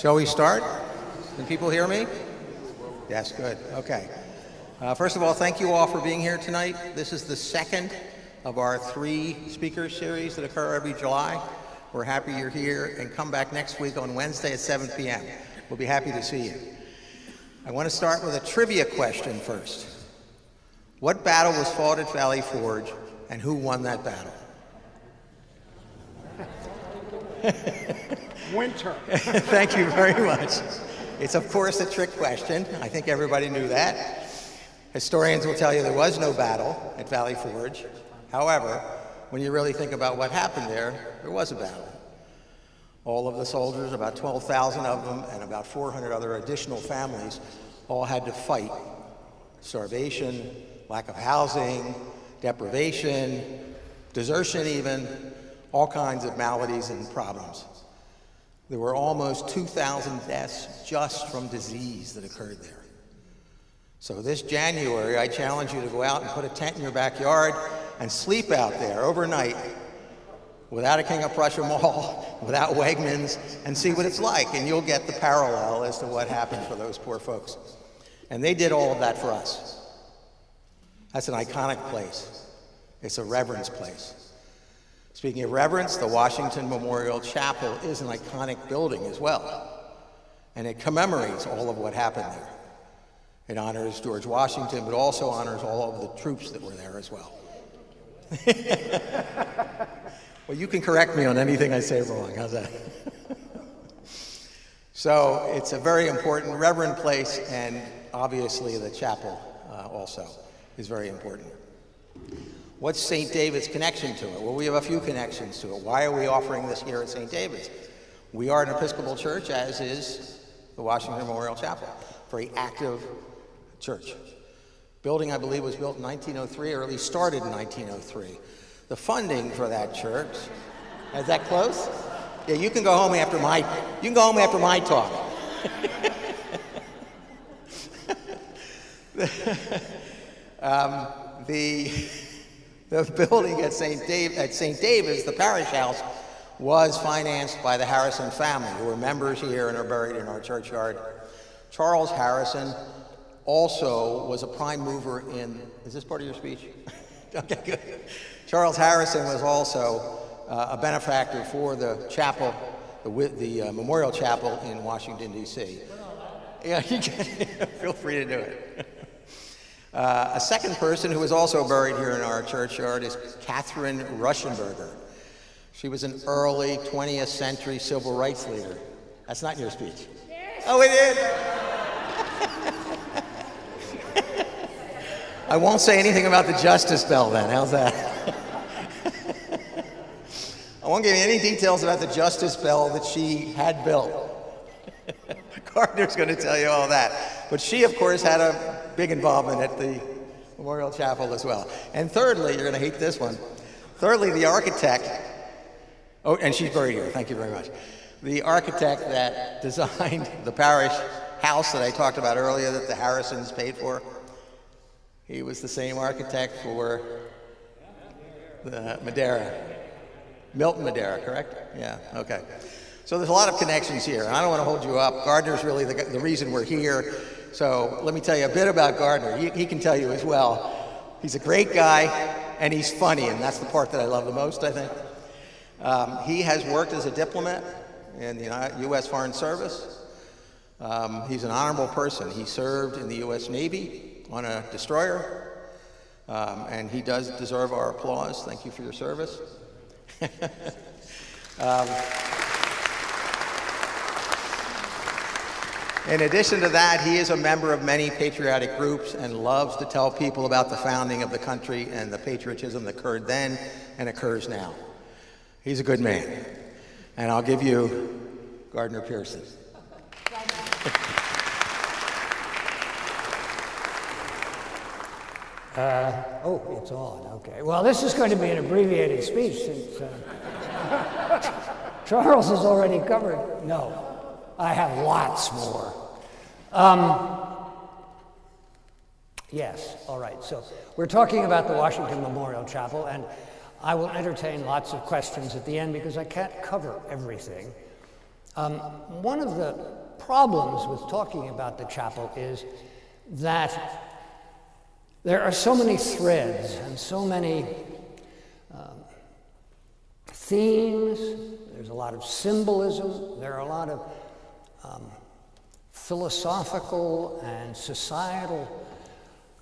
Shall we start? Can people hear me? Yes, good. Okay. First of all, thank you all for being here tonight. This is the second of our 3 speaker series that occur every July. We're happy you're here, and come back next week on Wednesday at 7 p.m. We'll be happy to see you. I want to start with a trivia question first. What battle was fought at Valley Forge, and who won that battle? Winter. Thank you very much. It's, of course, a trick question. I think everybody knew that. Historians will tell you there was no battle at Valley Forge. However, when you really think about what happened there was a battle. All of the soldiers, about 12,000 of them, and about 400 other additional families, all had to fight starvation, lack of housing, deprivation, desertion even, all kinds of maladies and problems. There were almost 2,000 deaths just from disease that occurred there. So this January, I challenge you to go out and put a tent in your backyard and sleep out there overnight without a King of Prussia Mall, without Wegmans, and see what it's like, and you'll get the parallel as to what happened for those poor folks. And they did all of that for us. That's an iconic place. It's a reverence place. Speaking of reverence, the Washington Memorial Chapel is an iconic building as well, and it commemorates all of what happened there. It honors George Washington, but also honors all of the troops that were there as well. Well, you can correct me on anything I say wrong. How's that? So it's a very important, reverent place, and obviously the chapel also is very important. What's St. David's connection to it? Well, we have a few connections to it. Why are we offering this here at St. David's? We are an Episcopal Church, as is the Washington Memorial Chapel, very active church. Building, I believe, was built in 1903, or at least started in 1903. The funding for that church, is that close? Yeah, you can go home after my talk. The building at St. David's, the parish house, was financed by the Harrison family, who were members here and are buried in our churchyard. Charles Harrison also was a prime mover in, is this part of your speech? Okay, good. Charles Harrison was also a benefactor for the chapel, the Memorial Chapel in Washington, D.C. Yeah, you can feel free to do it. A second person who is also buried here in our churchyard is Catherine Ruschenberger. She was an early 20th century civil rights leader. That's not in your speech. Oh, it is? I won't say anything about the Justice Bell then. How's that? I won't give you any details about the Justice Bell that she had built. Gardiner's going to tell you all that. But she, of course, had a big involvement at the Memorial Chapel as well. And thirdly, you're going to hate this one. Thirdly, the architect, oh, and she's buried here, thank you very much. The architect that designed the parish house that I talked about earlier that the Harrisons paid for, he was the same architect for the Madeira. Milton Madeira, correct? Yeah, okay. So there's a lot of connections here, and I don't want to hold you up. Gardiner's really the reason we're here. So let me tell you a bit about Gardiner. He can tell you as well. He's a great guy, and he's funny, and that's the part that I love the most, I think. He has worked as a diplomat in the U.S. Foreign Service. He's an honorable person. He served in the U.S. Navy on a destroyer, and he does deserve our applause. Thank you for your service. In addition to that, he is a member of many patriotic groups and loves to tell people about the founding of the country and the patriotism that occurred then and occurs now. He's a good man. And I'll give you Gardiner Pearson. Oh, it's on, okay. Well, this is going to be an abbreviated speech since Charles has already covered. No, I have lots more. Yes, all right. So we're talking about the Washington Memorial Chapel, and I will entertain lots of questions at the end because I can't cover everything. One of the problems with talking about the chapel is that there are so many threads and so many themes. There's a lot of symbolism. There are a lot of philosophical and societal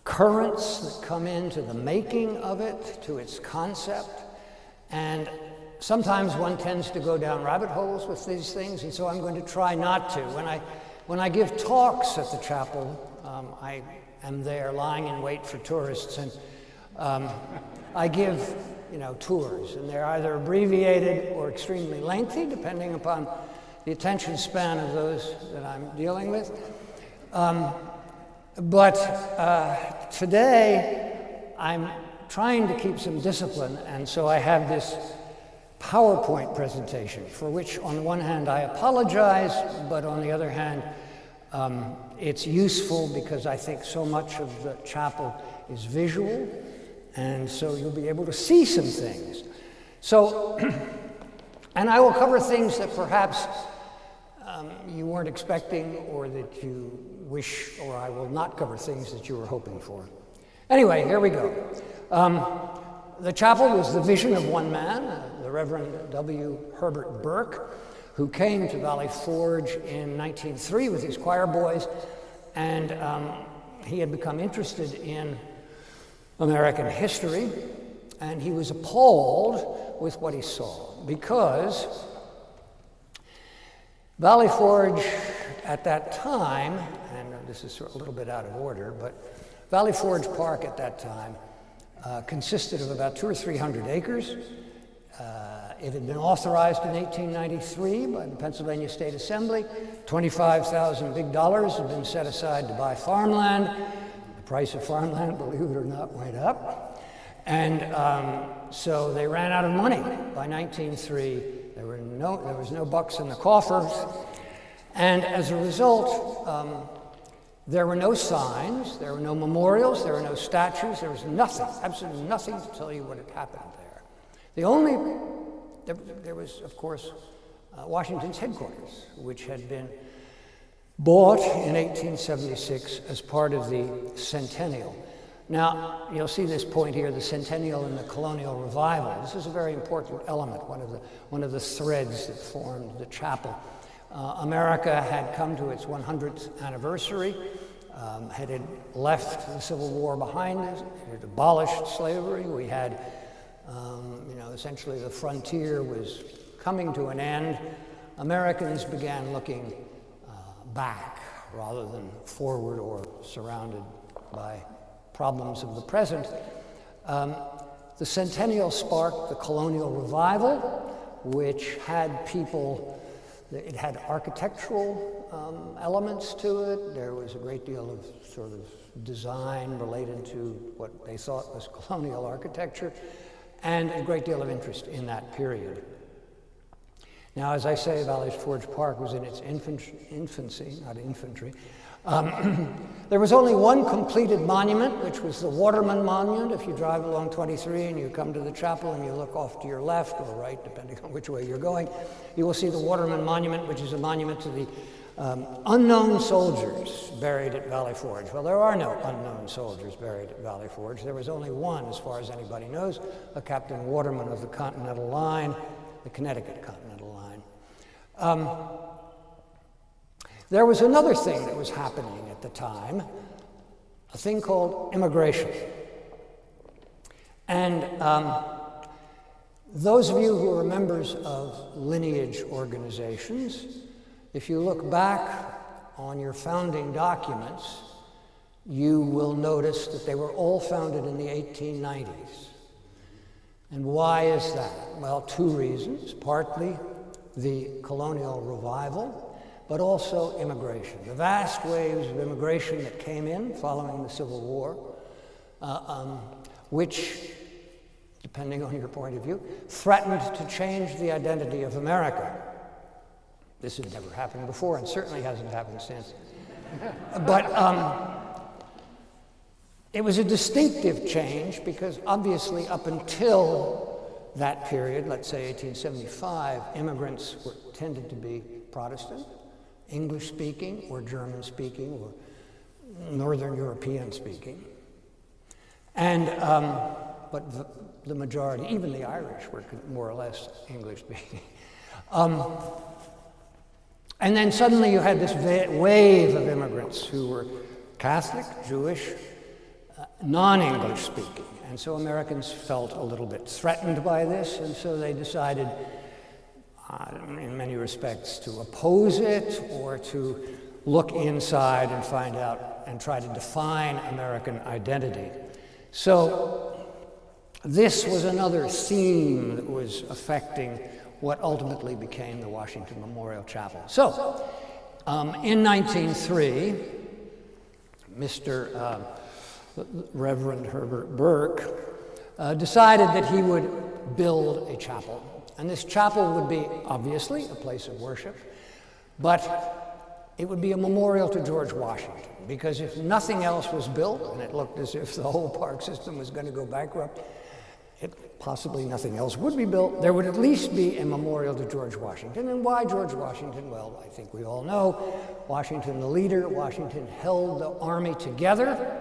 currents that come into the making of it, to its concept. And sometimes one tends to go down rabbit holes with these things, and so I'm going to try not to. When I give talks at the chapel, I am there lying in wait for tourists, and I give, tours, and they're either abbreviated or extremely lengthy, depending upon the attention span of those that I'm dealing with. But today, I'm trying to keep some discipline, and so I have this PowerPoint presentation, for which on the one hand I apologize, but on the other hand, it's useful because I think so much of the chapel is visual, and so you'll be able to see some things. So, and I will cover things that perhaps you weren't expecting, or that you wish, or I will not cover things that you were hoping for. Anyway, here we go. The chapel was the vision of one man, the Reverend W. Herbert Burke, who came to Valley Forge in 1903 with his choir boys, and he had become interested in American history, and he was appalled with what he saw, because Valley Forge at that time, and this is a little bit out of order, but Valley Forge Park at that time consisted of about 200 or 300 acres. It had been authorized in 1893 by the Pennsylvania State Assembly. $25,000 big dollars had been set aside to buy farmland. The price of farmland, believe it or not, went up. And so they ran out of money. By 1903, there was no bucks in the coffers. And as a result, there were no signs, there were no memorials, there were no statues, there was nothing, absolutely nothing to tell you what had happened there. There was, of course, Washington's headquarters, which had been bought in 1876 as part of the centennial. Now, you'll see this point here, the centennial and the colonial revival. This is a very important element, one of the threads that formed the chapel. America had come to its 100th anniversary, had left the Civil War behind us, it had abolished slavery. We had, essentially the frontier was coming to an end. Americans began looking back rather than forward or surrounded by problems of the present. The centennial sparked the colonial revival, which had people. It had architectural elements to it. There was a great deal of sort of design related to what they thought was colonial architecture, and a great deal of interest in that period. Now, as I say, Valley Forge Park was in its infancy, not infantry. There was only one completed monument, which was the Waterman Monument. If you drive along 23 and you come to the chapel and you look off to your left or right, depending on which way you're going, you will see the Waterman Monument, which is a monument to the unknown soldiers buried at Valley Forge. Well, there are no unknown soldiers buried at Valley Forge. There was only one, as far as anybody knows, a Captain Waterman of the Continental Line, the Connecticut Continental Line. There was another thing that was happening at the time, a thing called immigration. And those of you who are members of lineage organizations, if you look back on your founding documents, you will notice that they were all founded in the 1890s. And why is that? Well, two reasons. Partly the colonial revival, but also immigration. The vast waves of immigration that came in following the Civil War, which, depending on your point of view, threatened to change the identity of America. This had never happened before, and certainly hasn't happened since. But it was a distinctive change because obviously up until that period, let's say 1875, immigrants tended to be Protestant, English-speaking, or German-speaking, or Northern European-speaking. And, but the majority, even the Irish, were more or less English-speaking. And then suddenly you had this wave of immigrants who were Catholic, Jewish, non-English speaking. And so Americans felt a little bit threatened by this, and so they decided, in many respects, to oppose it or to look inside and find out and try to define American identity. So this was another theme that was affecting what ultimately became the Washington Memorial Chapel. So, in 1903, Mr. Reverend Herbert Burke decided that he would build a chapel. And this chapel would be, obviously, a place of worship, but it would be a memorial to George Washington, because if nothing else was built, and it looked as if the whole park system was going to go bankrupt, possibly nothing else would be built, there would at least be a memorial to George Washington. And why George Washington? Well, I think we all know. Washington the leader, Washington held the army together.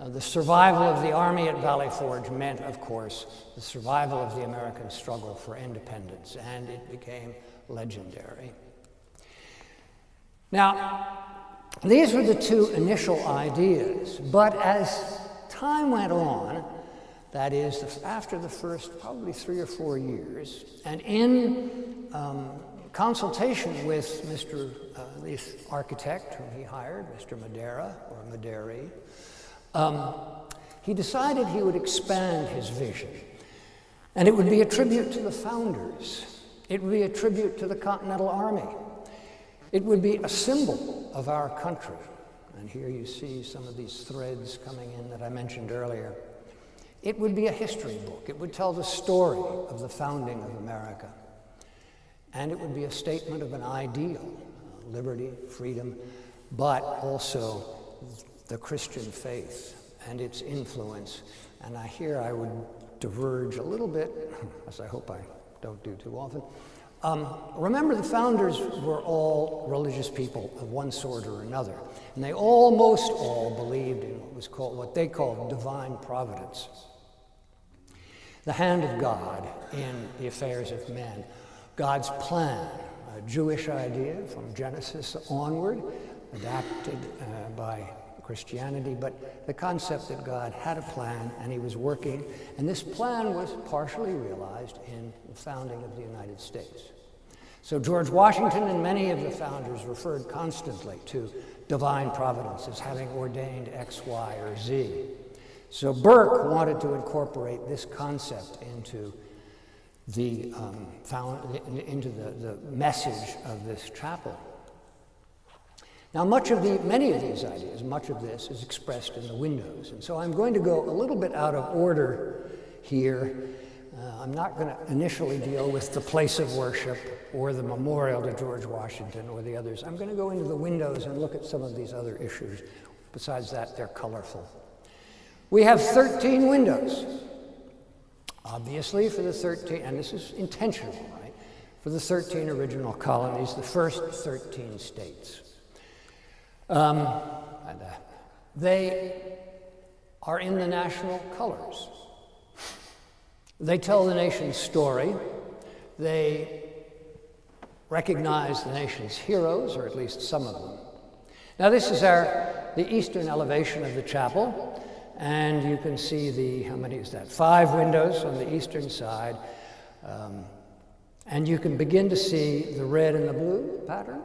The survival of the army at Valley Forge meant, of course, the survival of the American struggle for independence, and it became legendary. Now, these were the two initial ideas, but as time went on, that is, after the first probably 3 or 4 years, and in consultation with the architect whom he hired, Mr. Madera, or Maderi, he decided he would expand his vision. And it would be a tribute to the founders. It would be a tribute to the Continental Army. It would be a symbol of our country. And here you see some of these threads coming in that I mentioned earlier. It would be a history book. It would tell the story of the founding of America. And it would be a statement of an ideal, liberty, freedom, but also the Christian faith and its influence. And here I would diverge a little bit, as I hope I don't do too often. Remember, the founders were all religious people of one sort or another, and they almost all believed in what they called divine providence, the hand of God in the affairs of men, God's plan, a Jewish idea from Genesis onward, adapted by Christianity, but the concept that God had a plan and he was working, and this plan was partially realized in the founding of the United States. So George Washington and many of the founders referred constantly to divine providence as having ordained X, Y, or Z. So Burke wanted to incorporate this concept into the message of this chapel. Now, many of these ideas, much of this is expressed in the windows, and so I'm going to go a little bit out of order here. I'm not going to initially deal with the place of worship or the memorial to George Washington or the others. I'm going to go into the windows and look at some of these other issues. Besides that, they're colorful. We have 13 windows, obviously for the 13, and this is intentional, right? For the 13 original colonies, the first 13 states. They are in the national colors. They tell the nation's story. They recognize the nation's heroes, or at least some of them. Now, this is the eastern elevation of the chapel, and you can see how many is that? 5 windows on the eastern side, and you can begin to see the red and the blue pattern.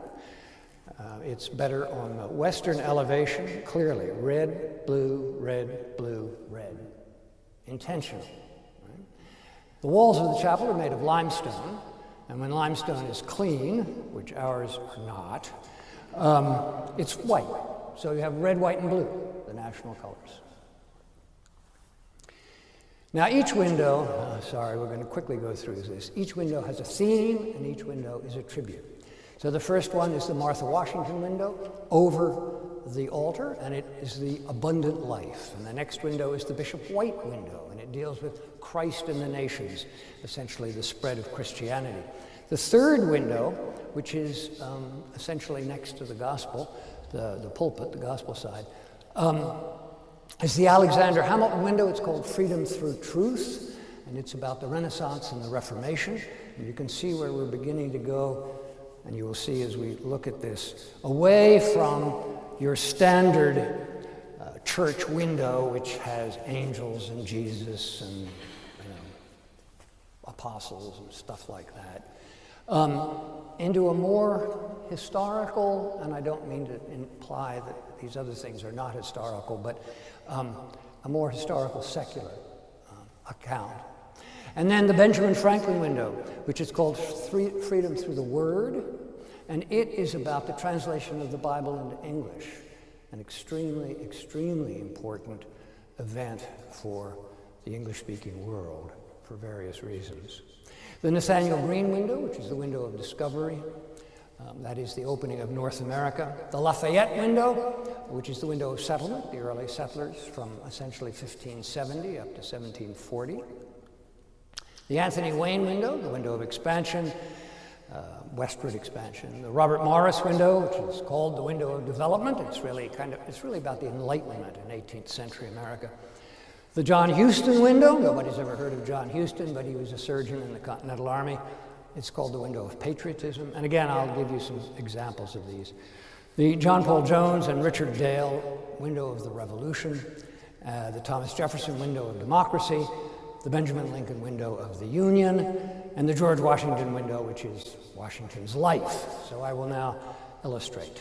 It's better on the western elevation, clearly, red, blue, red, blue, red. Intentional. Right? The walls of the chapel are made of limestone, and when limestone is clean, which ours are not, it's white. So you have red, white, and blue, the national colors. Now each window, we're going to quickly go through this. Each window has a theme, and each window is a tribute. So the first one is the Martha Washington window over the altar, and it is the abundant life. And the next window is the Bishop White window, and it deals with Christ and the nations, essentially the spread of Christianity. The third window, which is essentially next to the gospel, the pulpit, the gospel side, is the Alexander Hamilton window. It's called Freedom Through Truth, and it's about the Renaissance and the Reformation. And you can see where we're beginning to go, and you will see as we look at this, away from your standard church window, which has angels and Jesus and apostles and stuff like that, into a more historical, and I don't mean to imply that these other things are not historical, but a more historical secular account. And then the Benjamin Franklin window, which is called Freedom Through the Word, and it is about the translation of the Bible into English, an extremely, extremely important event for the English-speaking world for various reasons. The Nathaniel Green window, which is the window of discovery, that is the opening of North America. The Lafayette window, which is the window of settlement, the early settlers from essentially 1570 up to 1740. The Anthony Wayne window, the window of expansion, westward expansion. The Robert Morris window, which is called the window of development. It's really about the Enlightenment in 18th century America. The John Houston window, nobody's ever heard of John Houston, but he was a surgeon in the Continental Army. It's called the window of patriotism. And again, I'll give you some examples of these. The John Paul Jones and Richard Dale window of the Revolution, the Thomas Jefferson window of democracy, the Benjamin Lincoln window of the Union, and the George Washington window, which is Washington's life. So I will now illustrate.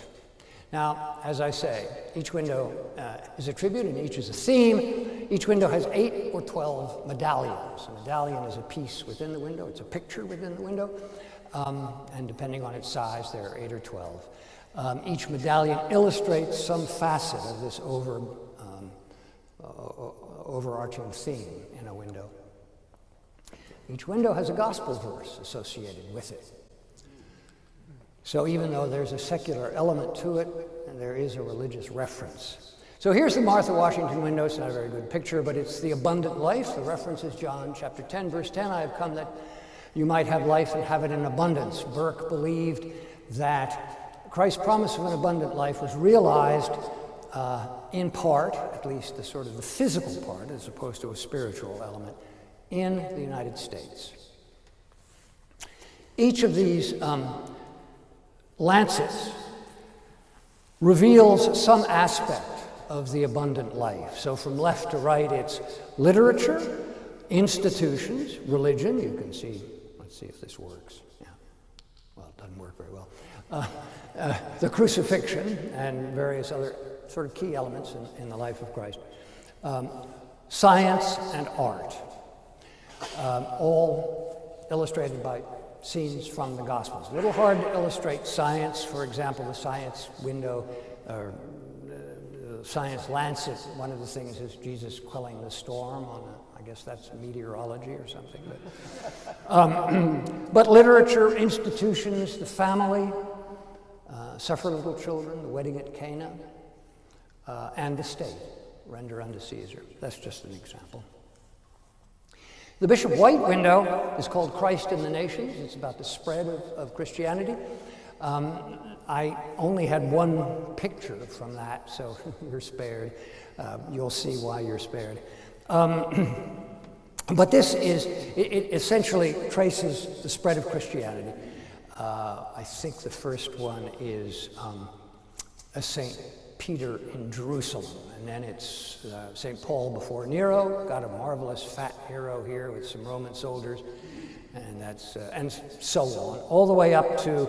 Now, as I say, each window is a tribute and each is a theme. Each window has 8 or 12 medallions. A medallion is a piece within the window. It's a picture within the window. And depending on its size, there are 8 or 12. Each medallion illustrates some facet of this overarching theme in a window. Each window has a gospel verse associated with it. So even though there's a secular element to it, there is a religious reference. So here's the Martha Washington window. It's not a very good picture, but it's the abundant life. The reference is John chapter 10, verse 10. I have come that you might have life and have it in abundance. Burke believed that Christ's promise of an abundant life was realized in part, at least the sort of the physical part, as opposed to a spiritual element, in the United States. Each of these lancets reveals some aspect of the abundant life. So from left to right, it's literature, institutions, religion. You can see, let's see if this works. Yeah. Well, it doesn't work very well. The crucifixion and various other sort of key elements in the life of Christ. Science and art, all illustrated by scenes from the Gospels. A little hard to illustrate science. For example, the science window, or science lancet, one of the things is Jesus quelling the storm I guess that's meteorology or something. But literature, institutions, the family, suffer little children, the wedding at Cana, and the state, render unto Caesar. That's just an example. The Bishop White window is called Christ in the Nations. It's about the spread of Christianity. I only had one picture from that, so you're spared. You'll see why you're spared. But this it essentially traces the spread of Christianity. I think the first one is a St. Peter in Jerusalem, and then it's St. Paul before Nero. Got a marvelous fat hero here with some Roman soldiers, and that's and so on, all the way up to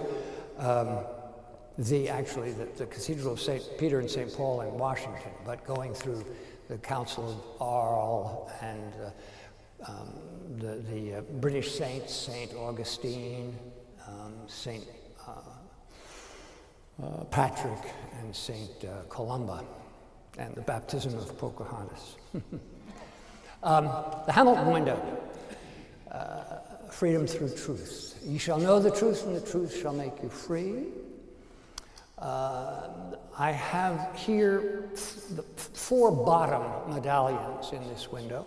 the Cathedral of St. Peter and St. Paul in Washington, but going through the Council of Arles and the British saints, St. Augustine, St. Patrick, and St. Columba, and the baptism of Pocahontas. The Hamilton window, freedom through truth. You shall know the truth, and the truth shall make you free. I have here the 4 bottom medallions in this window.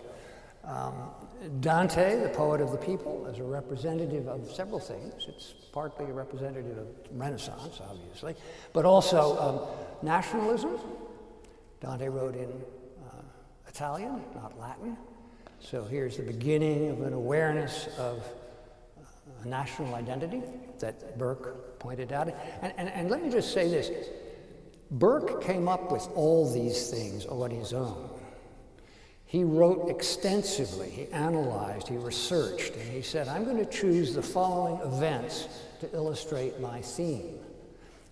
Dante, the poet of the people, is a representative of several things. It's partly a representative of Renaissance, obviously, but also nationalism. Dante wrote in Italian, not Latin. So here's the beginning of an awareness of a national identity that Burke pointed out. And let me just say this. Burke came up with all these things on his own. He wrote extensively, he analyzed, he researched, and he said, I'm going to choose the following events to illustrate my theme.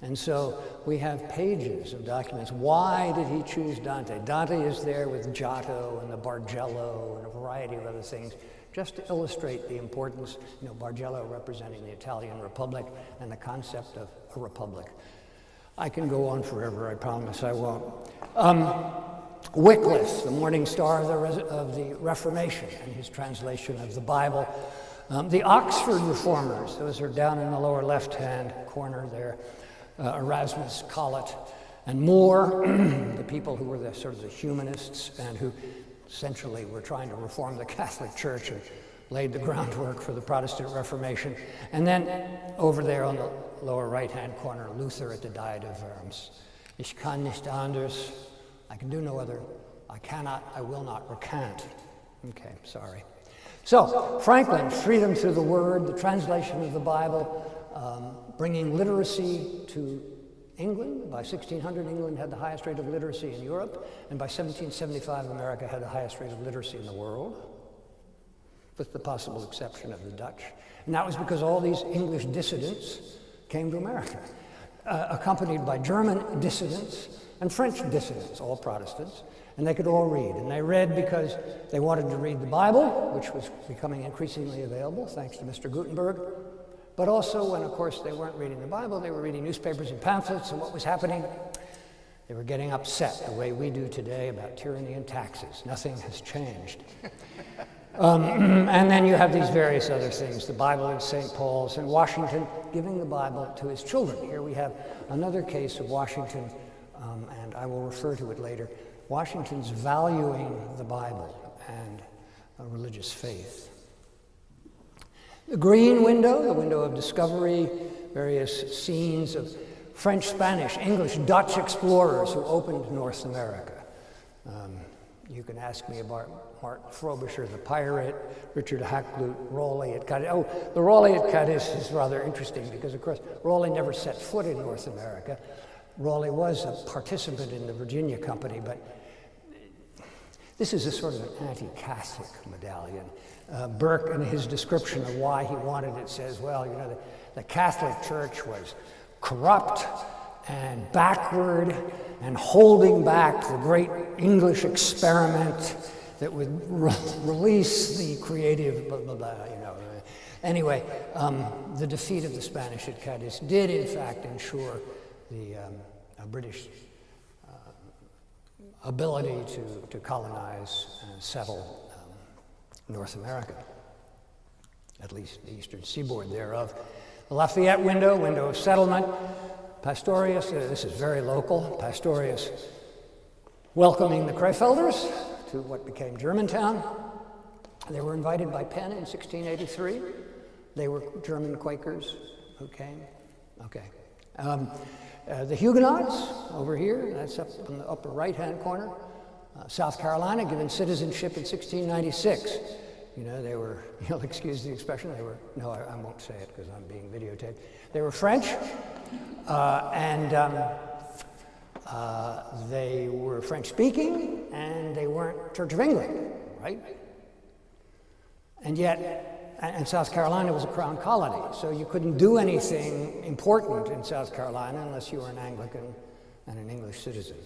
And so we have pages of documents. Why did he choose Dante? Dante is there with Giotto and the Bargello and a variety of other things, just to illustrate the importance, Bargello representing the Italian Republic and the concept of a republic. I can go on forever, I promise I won't. Wycliffe, the morning star of the Reformation, and his translation of the Bible. The Oxford reformers, those are down in the lower left-hand corner there. Erasmus, Collett, and More, the people who were the sort of the humanists and who essentially were trying to reform the Catholic Church and laid the groundwork for the Protestant Reformation. And then over there on the lower right-hand corner, Luther at the Diet of Worms. Ich kann nicht anders. I can do no other. I cannot, I will not recant. Okay, sorry. So, Franklin, freedom through the word, the translation of the Bible, bringing literacy to England. By 1600, England had the highest rate of literacy in Europe, and by 1775, America had the highest rate of literacy in the world, with the possible exception of the Dutch. And that was because all these English dissidents came to America, accompanied by German dissidents and French dissidents, all Protestants, and they could all read. And they read because they wanted to read the Bible, which was becoming increasingly available, thanks to Mr. Gutenberg. But also when, of course, they weren't reading the Bible, they were reading newspapers and pamphlets, and what was happening? They were getting upset the way we do today about tyranny and taxes. Nothing has changed. And then you have these various other things, the Bible in St. Paul's, and Washington giving the Bible to his children. Here we have another case of Washington, and I will refer to it later. Washington's valuing the Bible and religious faith. The green window, the window of discovery, various scenes of French, Spanish, English, Dutch explorers who opened North America. You can ask me about Mark Frobisher, the pirate, Richard Hakluyt, Raleigh at Cadiz. Oh, the Raleigh at Cadiz is rather interesting because, of course, Raleigh never set foot in North America. Raleigh was a participant in the Virginia Company, but this is a sort of an anti-Catholic medallion. Burke, in his description of why he wanted it, says, well, you know, the Catholic Church was corrupt and backward and holding back the great English experiment that would release the creative blah, blah, blah, you know. Anyway, the defeat of the Spanish at Cadiz did, in fact, ensure the British ability to colonize and settle North America, at least the eastern seaboard thereof. The Lafayette window, window of settlement. Pastorius, this is very local, Pastorius welcoming the Krefelders to what became Germantown. They were invited by Penn in 1683. They were German Quakers who came. Okay. The Huguenots over here, that's up in the upper right-hand corner. South Carolina given citizenship in 1696. You know, they were, you'll excuse the expression, they were, no, I won't say it because I'm being videotaped. They were French, and they were French-speaking, and they weren't Church of England, right? And yet, and South Carolina was a crown colony, so you couldn't do anything important in South Carolina unless you were an Anglican and an English citizen.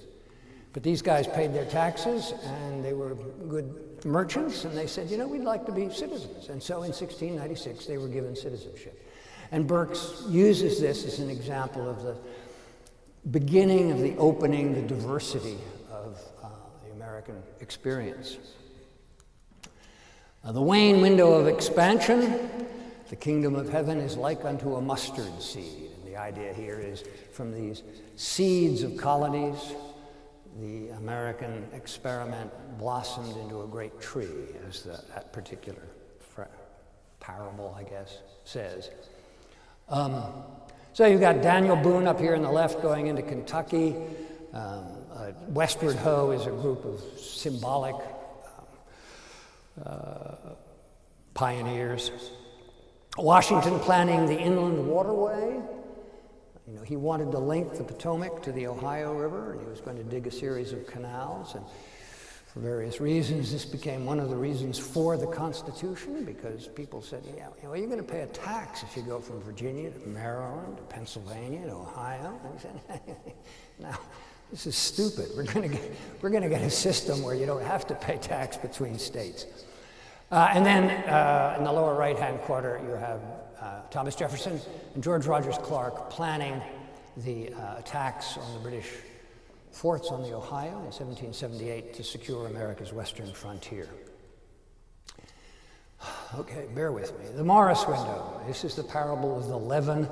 But these guys paid their taxes, and they were good merchants, and they said, you know, we'd like to be citizens. And so in 1696, they were given citizenship. And Burke uses this as an example of the beginning of the opening, the diversity of the American experience. The Wayne window of expansion, the kingdom of heaven is like unto a mustard seed. And the idea here is from these seeds of colonies, the American experiment blossomed into a great tree, as that particular parable, I guess, says. So you've got Daniel Boone up here on the left going into Kentucky. Westward Ho is a group of symbolic pioneers. Washington planning the inland waterway. You know, he wanted to link the Potomac to the Ohio River, and he was going to dig a series of canals. And for various reasons, this became one of the reasons for the Constitution, because people said, yeah, you know, you're going to pay a tax if you go from Virginia to Maryland to Pennsylvania to Ohio. And he said, no, this is stupid. We're going to get a system where you don't have to pay tax between states. And then in the lower right-hand corner, you have Thomas Jefferson and George Rogers Clark planning the attacks on the British forts on the Ohio in 1778 to secure America's western frontier. Okay, bear with me. The Morris window. This is the parable of the leaven.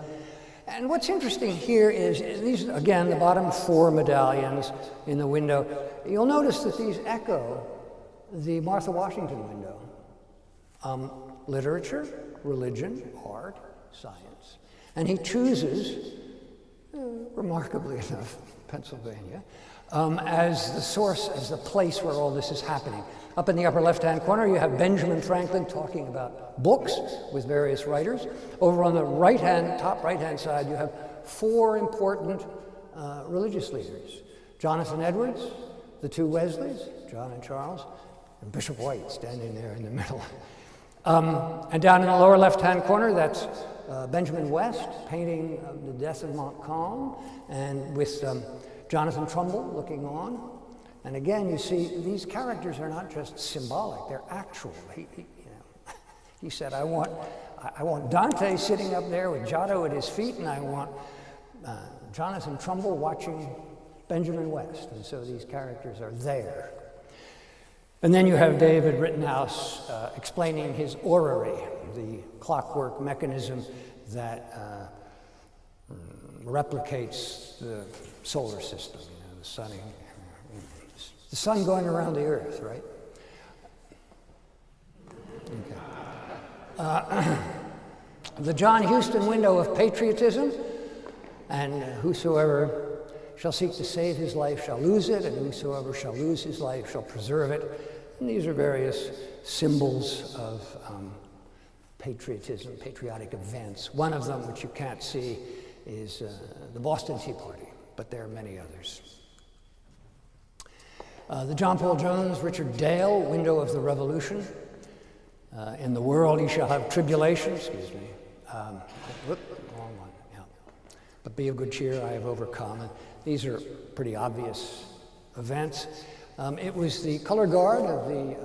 And what's interesting here is these, again, the bottom 4 medallions in the window. You'll notice that these echo the Martha Washington window. Literature, religion, art, science. And he chooses, remarkably enough, Pennsylvania, as the source, as the place where all this is happening. Up in the upper left-hand corner, you have Benjamin Franklin talking about books with various writers. Over on the right-hand, top right-hand side, you have 4 important religious leaders. Jonathan Edwards, the 2 Wesleys, John and Charles, and Bishop White standing there in the middle. And down in the lower left-hand corner, that's Benjamin West painting the death of Montcalm, and with Jonathan Trumbull looking on. And again, you see these characters are not just symbolic; they're actual. He said, "I want Dante sitting up there with Giotto at his feet, and I want Jonathan Trumbull watching Benjamin West." And so these characters are there. And then you have David Rittenhouse explaining his orrery, the clockwork mechanism that replicates the solar system, you know, the sun going around the earth, right? Okay. The John Houston window of patriotism, and whosoever shall seek to save his life shall lose it, and whosoever shall lose his life shall preserve it. And these are various symbols of patriotism, patriotic events. One of them, which you can't see, is the Boston Tea Party, but there are many others. The John Paul Jones, Richard Dale window of the Revolution. In the world ye shall have tribulation, wrong one, yeah. But be of good cheer, I have overcome. And these are pretty obvious events. It was the color guard of the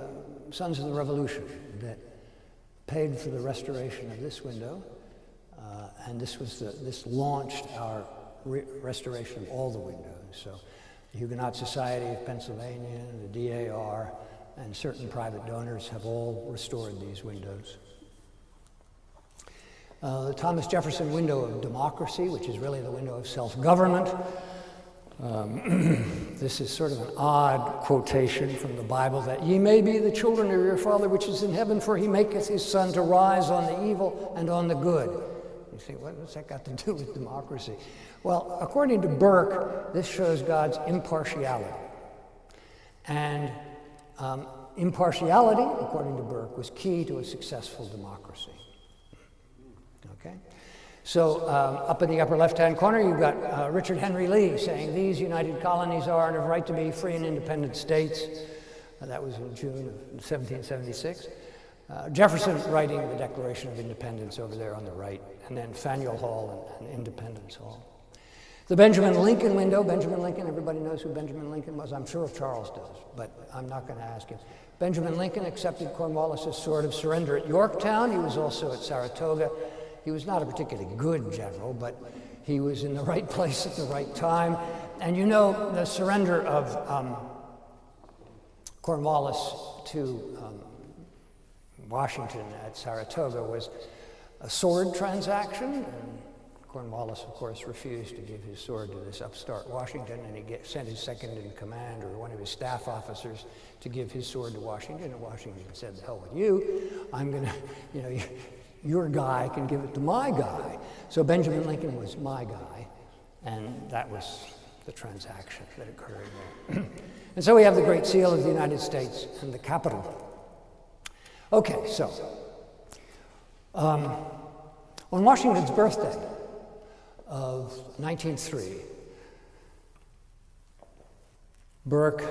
Sons of the Revolution that paid for the restoration of this window, and this launched our restoration of all the windows. So the Huguenot Society of Pennsylvania, the DAR, and certain private donors have all restored these windows. The Thomas Jefferson window of democracy, which is really the window of self-government. This is sort of an odd quotation from the Bible, that ye may be the children of your Father which is in heaven, for he maketh his sun to rise on the evil and on the good. You say, what's that got to do with democracy? Well, according to Burke, this shows God's impartiality. And impartiality, according to Burke, was key to a successful democracy. Okay? So up in the upper left-hand corner, you've got Richard Henry Lee saying, these united colonies are and have right to be free and independent states. That was in June of 1776. Jefferson writing the Declaration of Independence over there on the right, and then Faneuil Hall and Independence Hall. The Benjamin Lincoln window, Benjamin Lincoln, everybody knows who Benjamin Lincoln was. I'm sure Charles does, but I'm not going to ask him. Benjamin Lincoln accepted Cornwallis's sword of surrender at Yorktown. He was also at Saratoga. He was not a particularly good general, but he was in the right place at the right time. And you know, the surrender of Cornwallis to Washington at Saratoga was a sword transaction. And of Cornwallis, of course, refused to give his sword to this upstart Washington, and he sent his second in command, or one of his staff officers, to give his sword to Washington, and Washington said, "The hell with you, I'm gonna, your guy can give it to my guy." So Benjamin Lincoln was my guy, and that was the transaction that occurred there. And so we have the Great Seal of the United States and the Capitol. Okay, so on Washington's birthday of 1903, Burke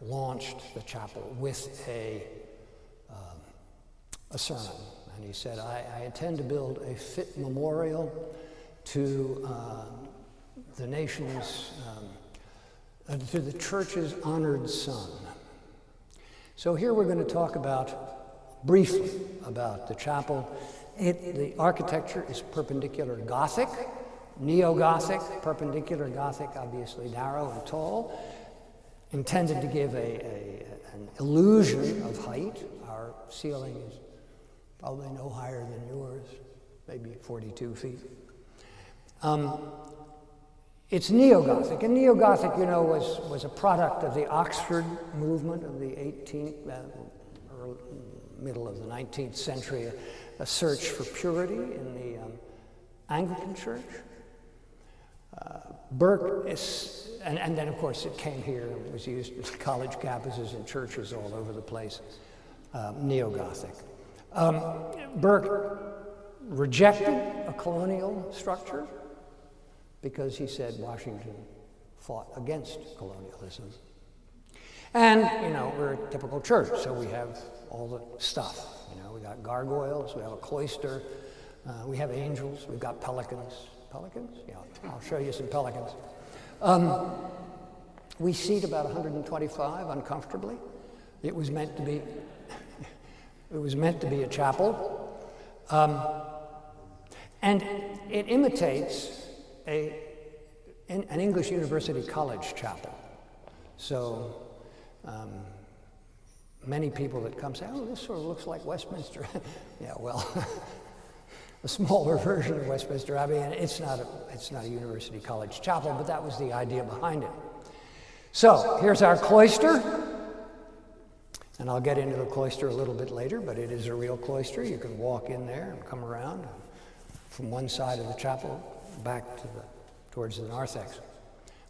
launched the chapel with a sermon, and he said, I intend to build a fit memorial to the nation's, to the church's honored son. So here we're going to talk briefly about the chapel. The architecture is perpendicular Gothic, neo-Gothic, perpendicular Gothic, obviously narrow and tall, intended to give an illusion of height. Our ceiling is probably no higher than yours, maybe 42 feet. It's neo-Gothic, and neo-Gothic, was a product of the Oxford movement of the 18th, middle of the 19th century, a search for purity in the Anglican Church. Burke is, and then of course it came here and was used at college campuses and churches all over the place, neo-Gothic. Burke rejected a colonial structure because he said Washington fought against colonialism. And, we're a typical church, so we have all the stuff. We got gargoyles, we have a cloister, we have angels, we've got pelicans. Pelicans? Yeah, I'll show you some pelicans. We seat about 125 uncomfortably. It was meant to be a chapel. And it imitates an English University College chapel. So many people that come say, "Oh, this sort of looks like Westminster." Yeah, well, a smaller version of Westminster Abbey, and it's not a University College chapel, but that was the idea behind it. So here's our cloister, and I'll get into the cloister a little bit later, but it is a real cloister. You can walk in there and come around from one side of the chapel back towards the narthex.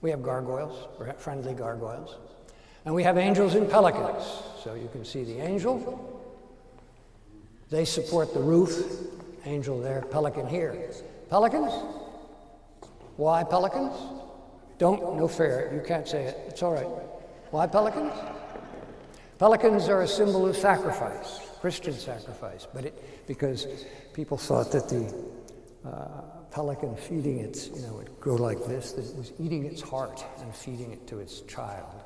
We have gargoyles, friendly gargoyles, and we have angels and pelicans. So you can see the angel. They support the roof. Angel there, pelican here. Pelicans? Why pelicans? No fair. You can't say it. It's all right. Why pelicans? Pelicans are a symbol of sacrifice, Christian sacrifice, because people thought that the pelican feeding its, it would go like this, that it was eating its heart and feeding it to its child.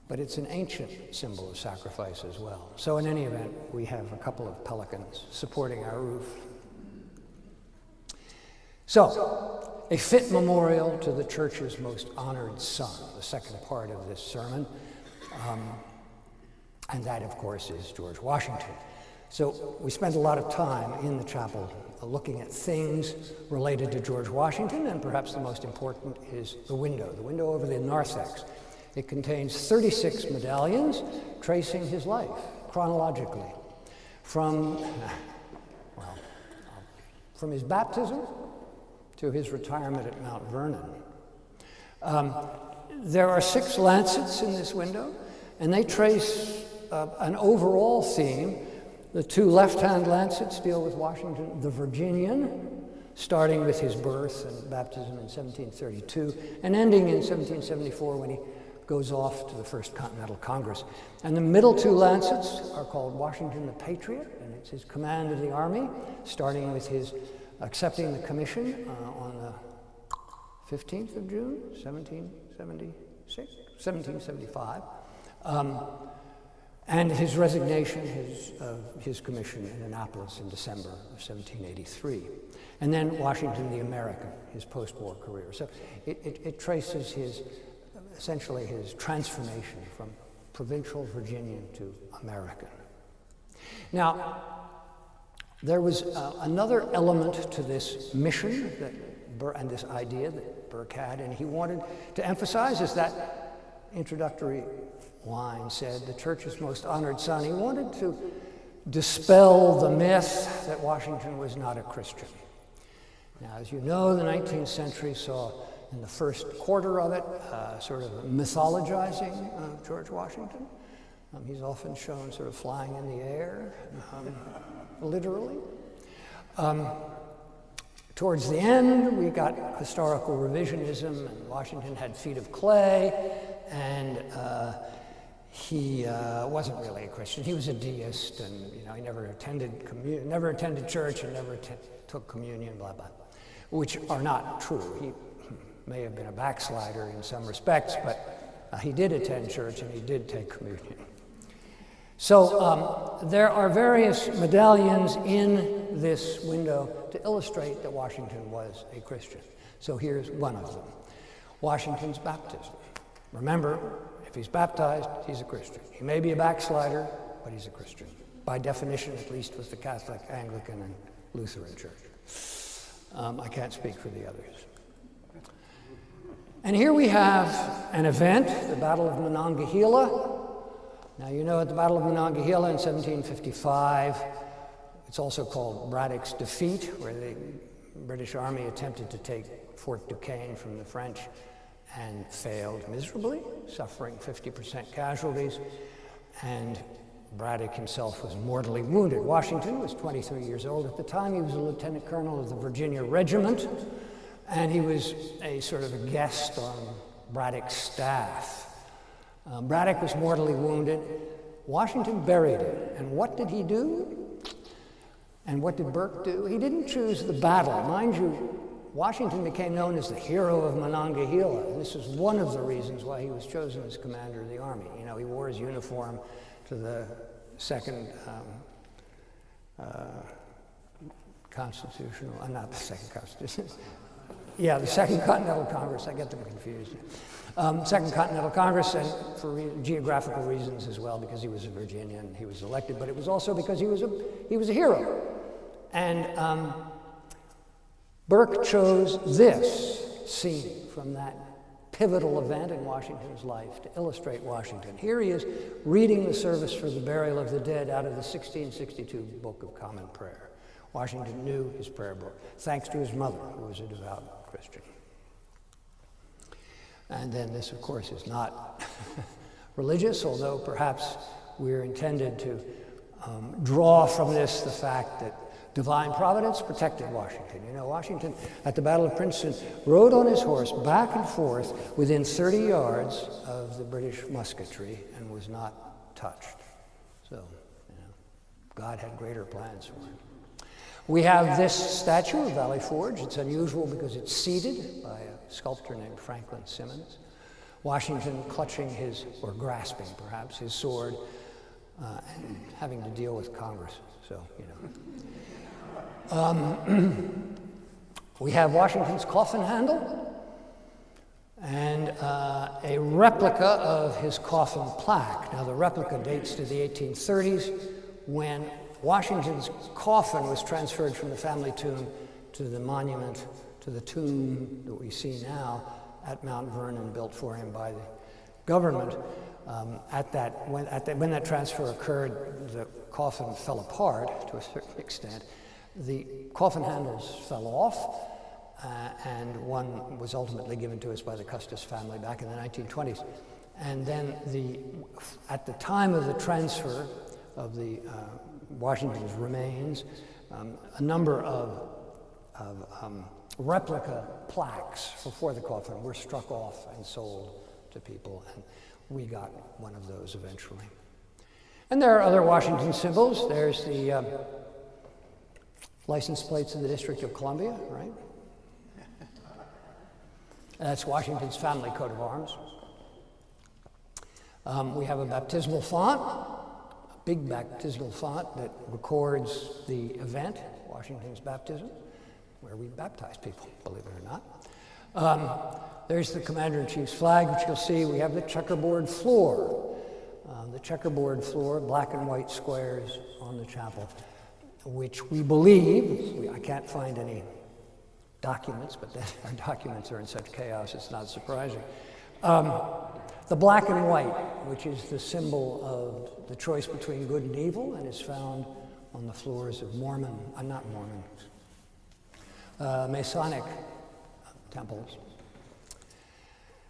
But it's an ancient symbol of sacrifice as well. So in any event, we have a couple of pelicans supporting our roof. So, a fit memorial to the church's most honored son, the second part of this sermon. And that, of course, is George Washington. So we spent a lot of time in the chapel looking at things related to George Washington, and perhaps the most important is the window over the narthex. It contains 36 medallions tracing his life chronologically from his baptism to his retirement at Mount Vernon. There are 6 lancets in this window, and they trace an overall theme. The 2 left-hand lancets deal with Washington, the Virginian, starting with his birth and baptism in 1732, and ending in 1774 when he goes off to the First Continental Congress. And the middle 2 lancets are called Washington the Patriot, and it's his command of the army, starting with his accepting the commission on the 15th of June, 1775, and his resignation, his commission in Annapolis in December of 1783. And then Washington the American, his post-war career. So it traces essentially his transformation from provincial Virginian to American. Now, there was another element to this mission that and this idea that Burke had, and he wanted to emphasize, as that introductory line said, the church's most honored son. He wanted to dispel the myth that Washington was not a Christian. Now, as you know, the 19th century saw in the first quarter of it sort of mythologizing of George Washington. He's often shown sort of flying in the air, literally. Towards the end, we got historical revisionism, and Washington had feet of clay, and he wasn't really a Christian. He was a deist, and he never attended church, and never took communion, blah blah, which are not true. He may have been a backslider in some respects, but he did attend church and he did take communion. So there are various medallions in this window to illustrate that Washington was a Christian. So here's one of them. Washington's baptism. Remember, if he's baptized, he's a Christian. He may be a backslider, but he's a Christian. By definition, at least with the Catholic, Anglican, and Lutheran Church. I can't speak for the others. And here we have an event, the Battle of Monongahela. Now, you know, at the Battle of Monongahela in 1755, it's also called Braddock's defeat, where the British Army attempted to take Fort Duquesne from the French and failed miserably, suffering 50% casualties, and Braddock himself was mortally wounded. Washington was 23 years old at the time. He was a lieutenant colonel of the Virginia Regiment, and he was a sort of a guest on Braddock's staff. Braddock was mortally wounded. Washington buried him. And what did he do? And what did Burke do? He didn't choose the battle. Mind you, Washington became known as the hero of Monongahela. And this is one of the reasons why he was chosen as commander of the army. You know, he wore his uniform to the second constitutional, not the second constitution. Yeah, the Second Continental Congress. I get them confused. Second Continental Congress, and for geographical reasons as well, because he was a Virginian, he was elected, but it was also because he was a hero. And Burke chose this scene from that pivotal event in Washington's life to illustrate Washington. Here he is reading the service for the burial of the dead out of the 1662 Book of Common Prayer. Washington knew his prayer book, thanks to his mother, who was a devout Christian. And then this, of course, is not religious, although perhaps we're intended to draw from this the fact that divine providence protected Washington. You know, Washington, at the Battle of Princeton, rode on his horse back and forth within 30 yards of the British musketry and was not touched. So, you know, God had greater plans for him. We have this statue of Valley Forge. It's unusual because it's seated by a sculptor named Franklin Simmons. Washington clutching his, or grasping perhaps, his sword and having to deal with Congress. So, you know. We have Washington's coffin handle and a replica of his coffin plaque. Now, the replica dates to the 1830s when Washington's coffin was transferred from the family tomb to the monument, to the tomb that we see now at Mount Vernon, built for him by the government. When that transfer occurred, the coffin fell apart to a certain extent. The coffin handles fell off, and one was ultimately given to us by the Custis family back in the 1920s. And then at the time of the transfer of the Washington's remains, a number of replica plaques for the coffin were struck off and sold to people, and we got one of those eventually. And there are other Washington symbols. There's the license plates of the District of Columbia, right? That's Washington's family coat of arms. We have a baptismal font, a big baptismal font that records the event, Washington's baptism, where we baptize people, believe it or not. There's the Commander-in-Chief's flag, which you'll see. We have the checkerboard floor. Black and white squares on the chapel, which we believe, I can't find any documents, but then our documents are in such chaos, it's not surprising. The black and white, which is the symbol of the choice between good and evil, and is found on the floors of Masonic temples.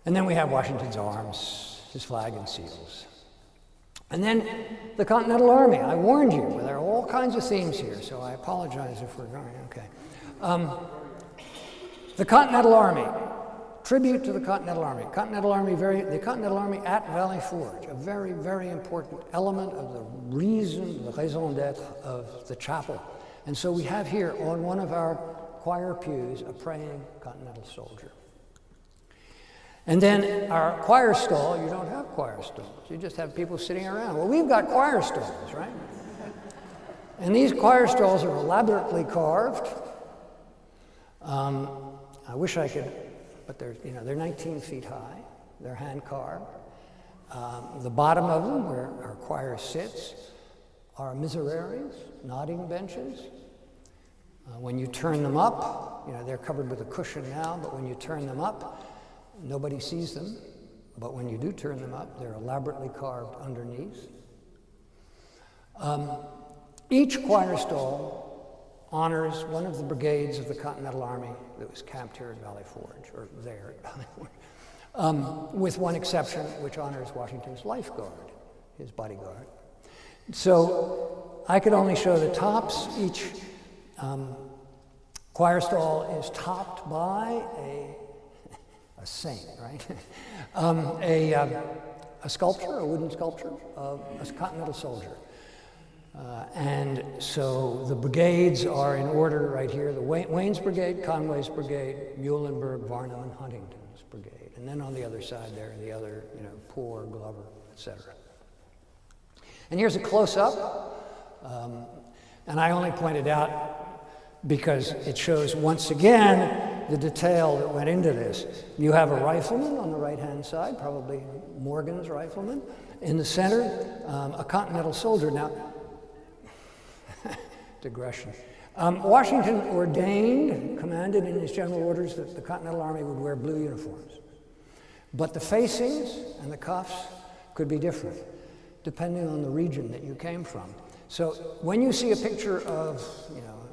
And then we have Washington's arms, his flag and seals. And then the Continental Army. I warned you, there are all kinds of themes here, so I apologize if we're going, okay. The Continental Army, tribute to the Continental Army. The Continental Army at Valley Forge, a very, very important element of the raison d'etre of the chapel. And so we have here on one of our choir pews a praying Continental soldier. And then our choir stall, you don't have choir stalls, you just have people sitting around. Well, we've got choir stalls, right? And these choir stalls are elaborately carved. I wish I could, but they're 19 feet high, they're hand carved. The bottom of them, where our choir sits, are misereres, nodding benches. When you turn them up, they're covered with a cushion now, but when you turn them up, nobody sees them. But when you do turn them up, they're elaborately carved underneath. Each choir stall honors one of the brigades of the Continental Army that was camped here at Valley Forge, or there at Valley Forge, with one exception, which honors Washington's lifeguard, his bodyguard. So I could only show the tops. Each choir stall is topped by a saint, right? A sculpture, a wooden sculpture of a Continental soldier. And so the brigades are in order right here: the Wayne's Brigade, Conway's Brigade, Muhlenberg, Varnum, and Huntington's Brigade. And then on the other side there, the other, Poor, Glover, etc. And here's a close-up, and I only pointed out because it shows once again the detail that went into this. You have a rifleman on the right-hand side, probably Morgan's rifleman. In the center, a Continental soldier. Now, digression. Washington commanded in his general orders that the Continental Army would wear blue uniforms. But the facings and the cuffs could be different, depending on the region that you came from. So when you see a picture of,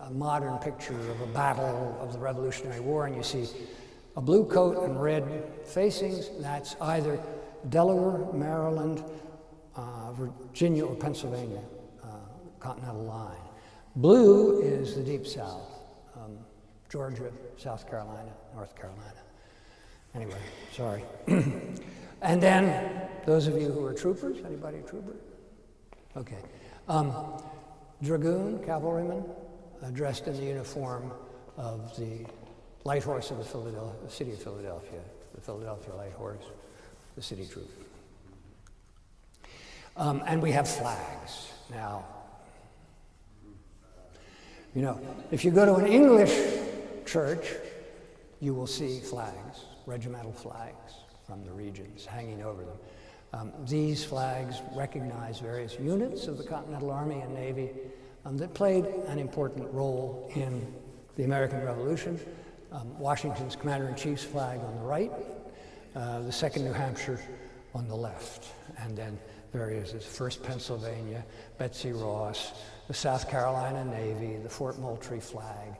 a modern picture of a battle of the Revolutionary War, and you see a blue coat and red facings, that's either Delaware, Maryland, Virginia, or Pennsylvania Continental line. Blue is the Deep South, Georgia, South Carolina, North Carolina. Anyway, sorry. And then, those of you who are troopers, anybody a trooper? Okay. Dragoon, cavalryman, dressed in the uniform of the Light Horse of the city of Philadelphia, the Philadelphia Light Horse, the city troop. And we have flags. Now, if you go to an English church, you will see flags, regimental flags from the regions hanging over them. These flags recognize various units of the Continental Army and Navy that played an important role in the American Revolution. Washington's Commander-in-Chief's flag on the right, the 2nd New Hampshire on the left, and then various, 1st Pennsylvania, Betsy Ross, the South Carolina Navy, the Fort Moultrie flag,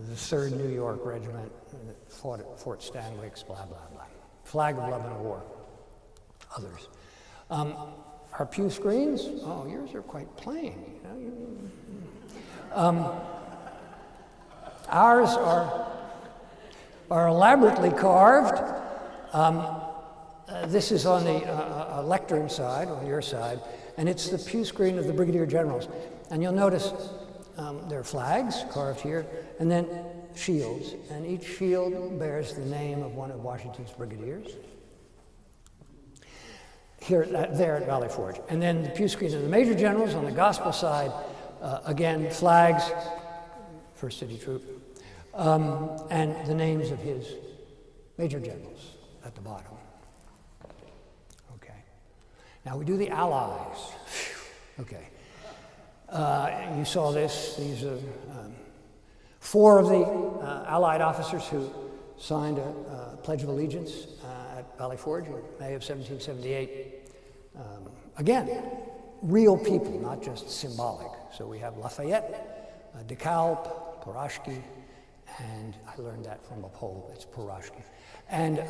the 3rd New York Regiment that fought at Fort Stanwix, blah, blah, blah. Flag of love and war, others. Our pew screens, yours are quite plain. Ours are elaborately carved. This is on the lectern side, on your side, and it's the pew screen of the Brigadier Generals. And you'll notice there are flags carved here, and then shields, and each shield bears the name of one of Washington's brigadiers. There at Valley Forge. And then the pew screens of the Major Generals on the Gospel side, again, flags, 1st City Troop, and the names of his Major Generals at the bottom. Okay. Now we do the Allies. Okay. You saw this. These are 4 of the Allied officers who signed a Pledge of Allegiance at Valley Forge in May of 1778. Again, real people, not just symbolic. So we have Lafayette, DeKalb, Porashki, and I learned that from a Pole, it's Porashki, and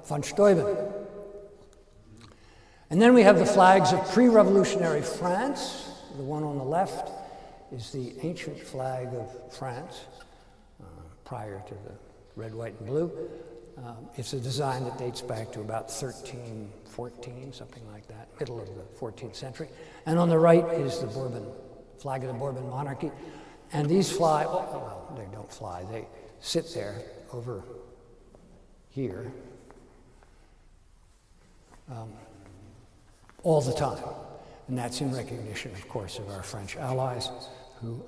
von Steuben. And then we have the flags of pre-revolutionary France. The one on the left is the ancient flag of France, prior to the red, white, and blue. It's a design that dates back to about 1314, something like that, middle of the 14th century. And on the right is the Bourbon, flag of the Bourbon monarchy. And these fly, well, they don't fly, they sit there over here all the time. And that's in recognition, of course, of our French allies who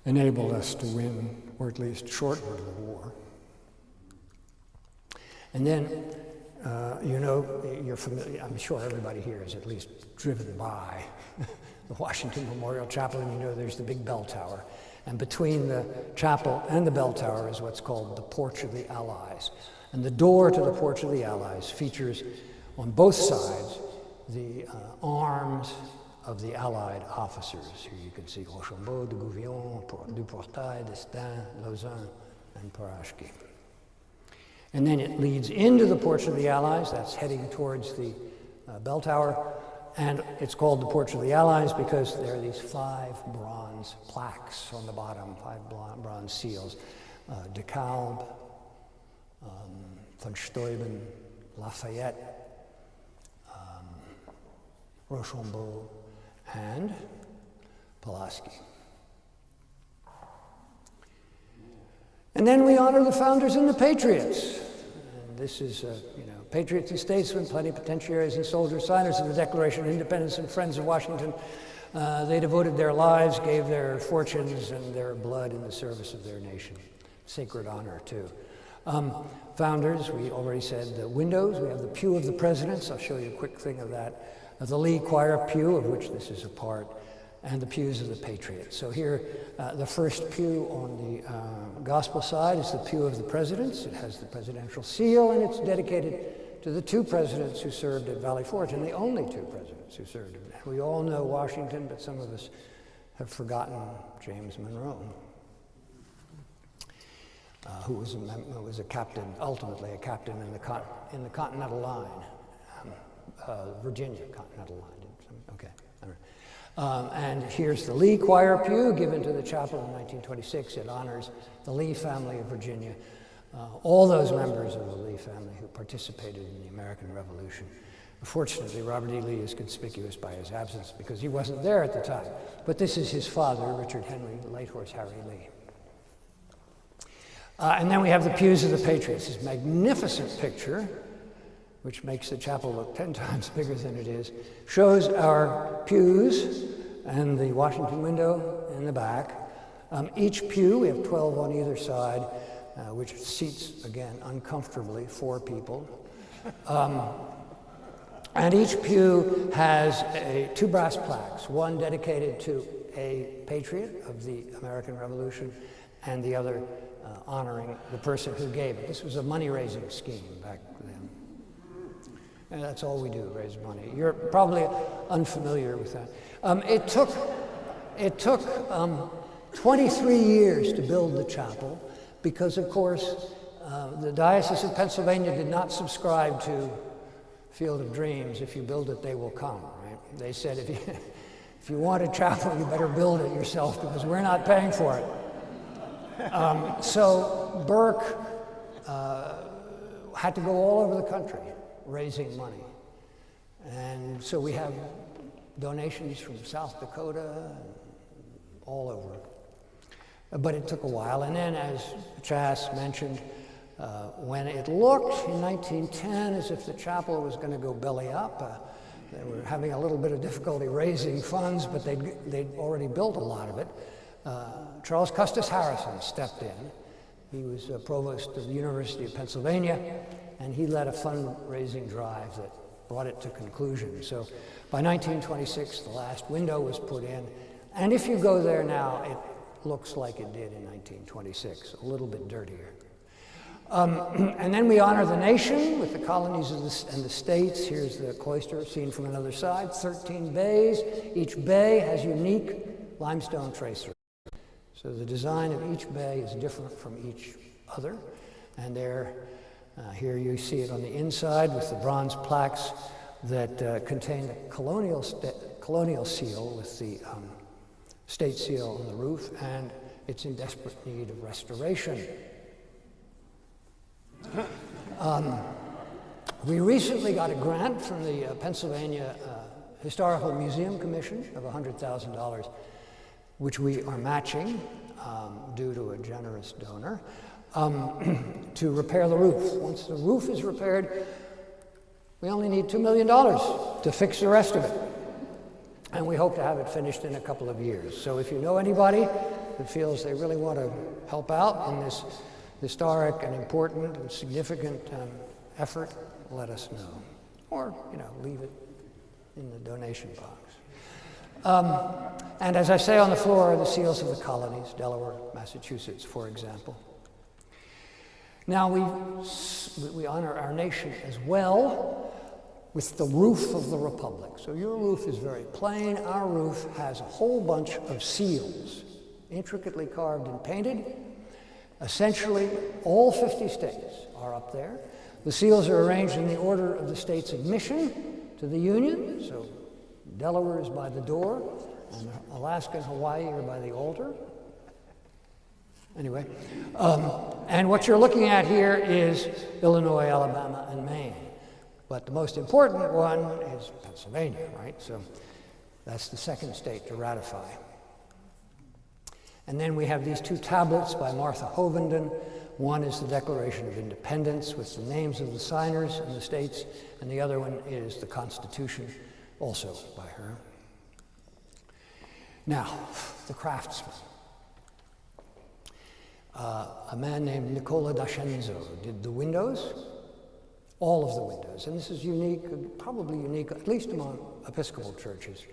enabled us to win, or at least shorten the war. And then, you know, you're familiar, I'm sure everybody here has at least driven by the Washington Memorial Chapel, and you know there's the big bell tower. And between the chapel and the bell tower is what's called the Porch of the Allies. And the door to the Porch of the Allies features on both sides the arms of the Allied officers. Here you can see Rochambeau, de Gouvion, Duportail, d'Estaing, Lauzun, and Porashki. And then it leads into the Porch of the Allies. That's heading towards the bell tower. And it's called the Porch of the Allies because there are these 5 bronze plaques on the bottom, 5 bronze seals. DeKalb, von Steuben, Lafayette, Rochambeau, and Pulaski. And then we honor the founders and the patriots. And this is, patriots and statesmen, plenipotentiaries and soldiers, signers of the Declaration of Independence and friends of Washington. They devoted their lives, gave their fortunes and their blood in the service of their nation. Sacred honor, too. Founders, we already said the windows. We have the pew of the presidents. I'll show you a quick thing of that. The Lee Choir pew, of which this is a part, and the pews of the patriots. So here, the first pew on the gospel side is the pew of the presidents. It has the presidential seal, and it's dedicated to the 2 presidents who served at Valley Forge, and the only 2 presidents who served. We all know Washington, but some of us have forgotten James Monroe, who was a captain, ultimately a captain in the Continental Line. Virginia Continental Line. Okay, all right. And here's the Lee Choir pew given to the chapel in 1926. It honors the Lee family of Virginia, all those members of the Lee family who participated in the American Revolution. Unfortunately, Robert E. Lee is conspicuous by his absence because he wasn't there at the time. But this is his father, Richard Henry, Light Horse Harry Lee. And then we have the pews of the patriots, this magnificent picture, which makes the chapel look 10 times bigger than it is, shows our pews and the Washington window in the back. Each pew, we have 12 on either side, which seats, again, uncomfortably 4 people. And each pew has 2 brass plaques, one dedicated to a patriot of the American Revolution and the other honoring the person who gave it. This was a money-raising scheme back then. And that's all we do, raise money. You're probably unfamiliar with that. It took 23 years to build the chapel because, of course, the Diocese of Pennsylvania did not subscribe to Field of Dreams. If you build it, they will come, right? They said, if you want a chapel, you better build it yourself because we're not paying for it. So Burke had to go all over the country raising money. And so we have donations from South Dakota, all over. But it took a while. And then, as Chas mentioned, when it looked in 1910 as if the chapel was going to go belly up, they were having a little bit of difficulty raising funds, but they'd already built a lot of it. Charles Custis Harrison stepped in. He was provost of the University of Pennsylvania, and he led a fundraising drive that brought it to conclusion. So by 1926, the last window was put in. And if you go there now, it looks like it did in 1926, a little bit dirtier. And then we honor the nation with the colonies and the states. Here's the cloister seen from another side, 13 bays. Each bay has unique limestone tracery. So the design of each bay is different from each other. And here you see it on the inside with the bronze plaques that contain the colonial seal with the state seal on the roof, and it's in desperate need of restoration. We recently got a grant from the Pennsylvania Historical Museum Commission of $100,000, which we are matching due to a generous donor, to repair the roof. Once the roof is repaired, we only need $2 million to fix the rest of it. And we hope to have it finished in a couple of years. So if you know anybody that feels they really want to help out in this historic and important and significant effort, let us know. Or, leave it in the donation box. And as I say, on the floor are the seals of the colonies, Delaware, Massachusetts, for example. Now we honor our nation as well with the roof of the Republic. So your roof is very plain. Our roof has a whole bunch of seals, intricately carved and painted. Essentially, all 50 states are up there. The seals are arranged in the order of the state's admission to the Union. So Delaware is by the door, and Alaska and Hawaii are by the altar. Anyway, and what you're looking at here is Illinois, Alabama, and Maine. But the most important one is Pennsylvania, right? So that's the second state to ratify. And then we have these two tablets by Martha Hovenden. One is the Declaration of Independence with the names of the signers and the states, and the other one is the Constitution, also by her. Now, the craftsman. A man named Nicola D'Ascenzo did the windows, all of the windows. And this is unique, probably unique, at least among Episcopal churches.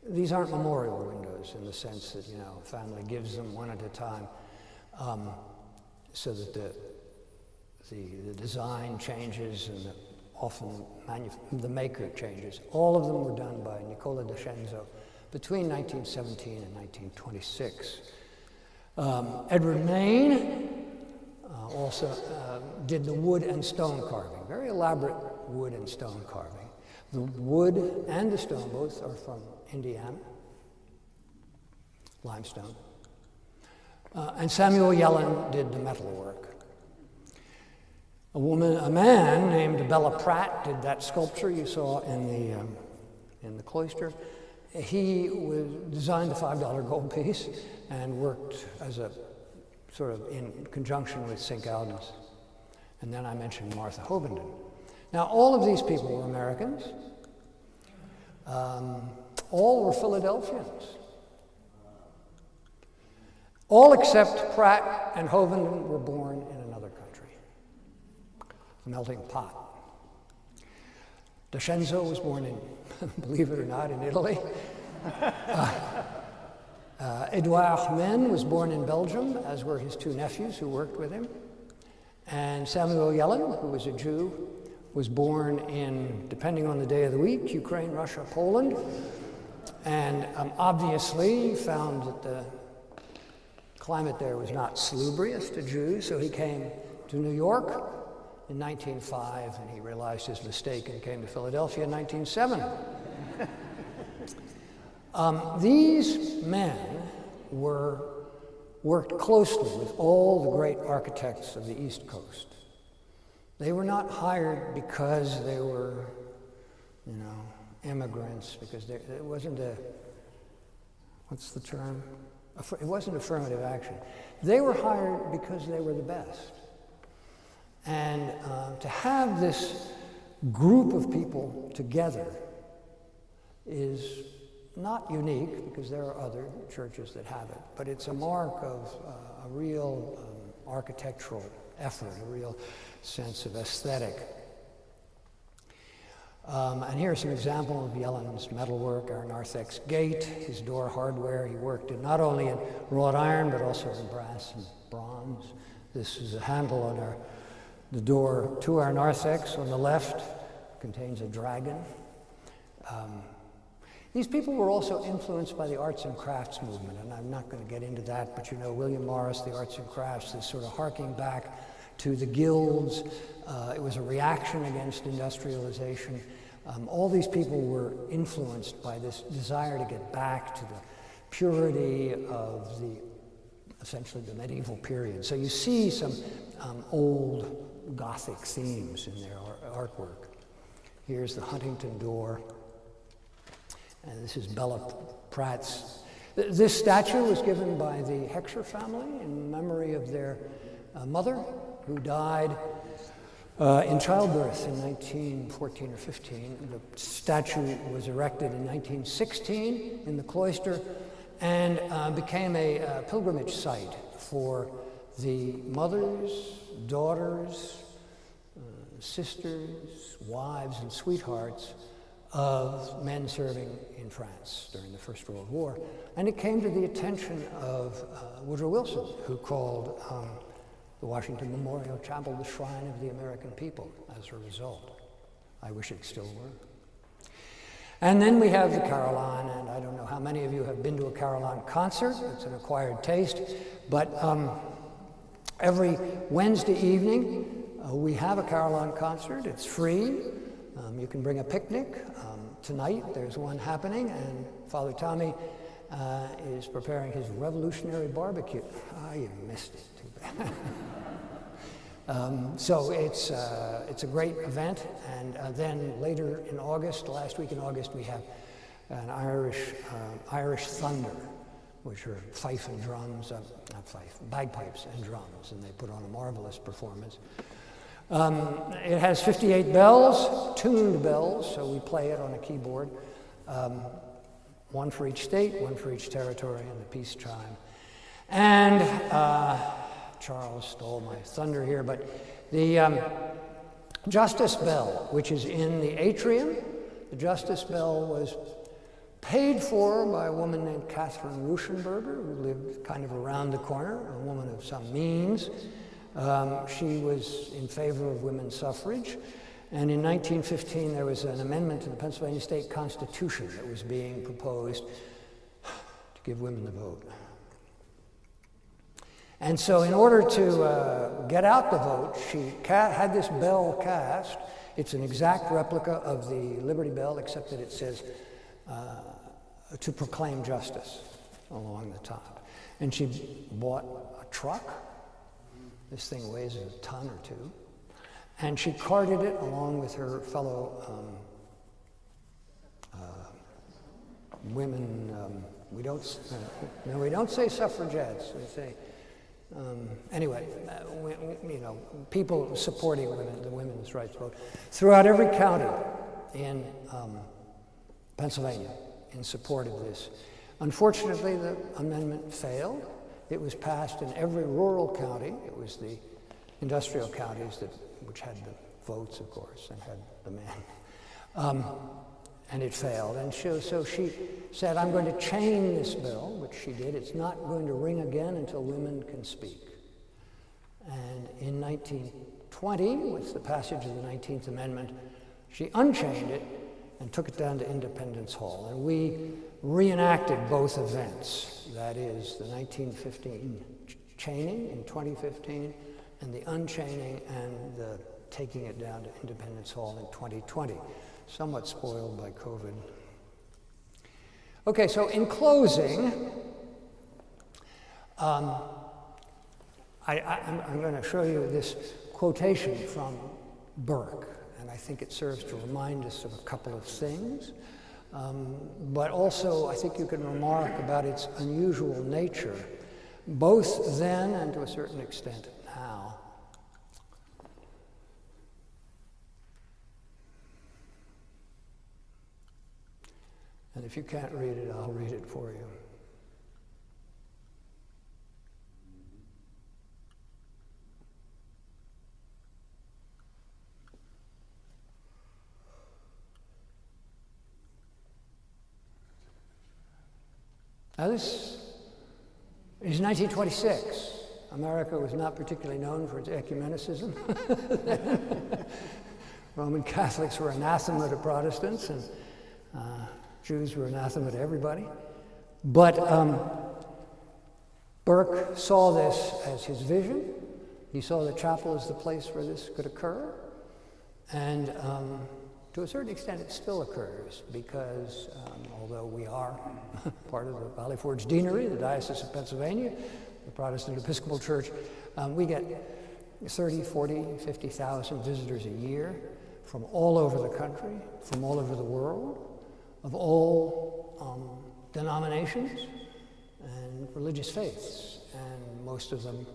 These aren't memorial windows in the sense that, a family gives them one at a time, so that the design changes and often the maker changes. All of them were done by Nicola D'Ascenzo between 1917 and 1926. Edward Main also did the wood and stone carving, very elaborate wood and stone carving. The wood and the stone both are from Indiana, limestone. And Samuel Yellen did the metalwork. A man named Bella Pratt did that sculpture you saw in the cloister. He designed the $5 gold piece and worked as a sort of in conjunction with St. Gaudens. And then I mentioned Martha Hovenden. Now, all of these people were Americans. All were Philadelphians. All except Pratt and Hovenden were born in another country. The melting pot. D'Ascenzo was born in, believe it or not, in Italy. Edouard Men was born in Belgium, as were his two nephews who worked with him. And Samuel Yellen, who was a Jew, was born in, depending on the day of the week, Ukraine, Russia, Poland. And obviously found that the climate there was not salubrious to Jews, so he came to New York in 1905, and he realized his mistake and came to Philadelphia in 1907. These men worked closely with all the great architects of the East Coast. They were not hired because they were, immigrants, because it wasn't what's the term? It wasn't affirmative action. They were hired because they were the best. And to have this group of people together is not unique, because there are other churches that have it, but it's a mark of a real architectural effort, a real sense of aesthetic. And here's an example of Yellen's metalwork, our narthex gate, his door hardware. He worked in not only in wrought iron, but also in brass and bronze. This is a handle on the door to our narthex on the left, contains a dragon. These people were also influenced by the arts and crafts movement, and I'm not going to get into that, but you know, William Morris, the arts and crafts, is sort of harking back to the guilds. It was a reaction against industrialization. All these people were influenced by this desire to get back to the purity of essentially the medieval period. So you see some old Gothic themes in their artwork. Here's the Huntington door. And this is Bella Pratt's. This statue was given by the Heckscher family in memory of their mother, who died in childbirth in 1914 or 15. The statue was erected in 1916 in the cloister and became a pilgrimage site for the mothers, daughters, sisters, wives, and sweethearts of men serving in France during the First World War. And it came to the attention of Woodrow Wilson, who called the Washington Memorial Chapel the shrine of the American people as a result. I wish it still were. And then we have the carillon, and I don't know how many of you have been to a carillon concert. It's an acquired taste, but every Wednesday evening we have a carillon concert. It's free. You can bring a picnic. Tonight there's one happening, and Father Tommy is preparing his revolutionary barbecue. You missed it, too bad. So it's a great event, and then later in August, last week in August, we have an Irish thunder, which are fife and drums, not fife, bagpipes and drums, and they put on a marvelous performance. It has 58 bells, tuned bells, so we play it on a keyboard. One for each state, one for each territory, and the peace chime. And Charles stole my thunder here, but the Justice Bell, which is in the atrium, the Justice Bell was paid for by a woman named Catherine Ruschenberger, who lived kind of around the corner, a woman of some means. She was in favor of women's suffrage, and in 1915 there was an amendment to the Pennsylvania State Constitution that was being proposed to give women the vote. And so in order to get out the vote, she had this bell cast. It's an exact replica of the Liberty Bell, except that it says to proclaim justice along the top. And she bought a truck. This thing weighs a ton or two. And she carted it along with her fellow women. We don't say suffragettes. We say anyway. People supporting the women's rights vote throughout every county in Pennsylvania in support of this. Unfortunately, the amendment failed. It was passed in every rural county. It was the industrial counties which had the votes, of course, and had the men. And it failed. And so she said, I'm going to chain this bill, which she did. It's not going to ring again until women can speak. And in 1920, with the passage of the 19th Amendment, she unchained it and took it down to Independence Hall. And we reenacted both events. That is, the 1915 chaining in 2015, and the unchaining and the taking it down to Independence Hall in 2020. Somewhat spoiled by COVID. Okay, so in closing, I'm going to show you this quotation from Burke, and I think it serves to remind us of a couple of things, but also I think you can remark about its unusual nature, both then and to a certain extent now. And if you can't read it, I'll read it for you. Now this is 1926. America was not particularly known for its ecumenicism. Roman Catholics were anathema to Protestants, and Jews were anathema to everybody. But Burke saw this as his vision. He saw the chapel as the place where this could occur. And to a certain extent, it still occurs because although we are part of the Valley Forge Deanery, the Diocese of Pennsylvania, the Protestant Episcopal Church, we get 30, 40, 50,000 visitors a year from all over the country, from all over the world, of all denominations and religious faiths. And most of them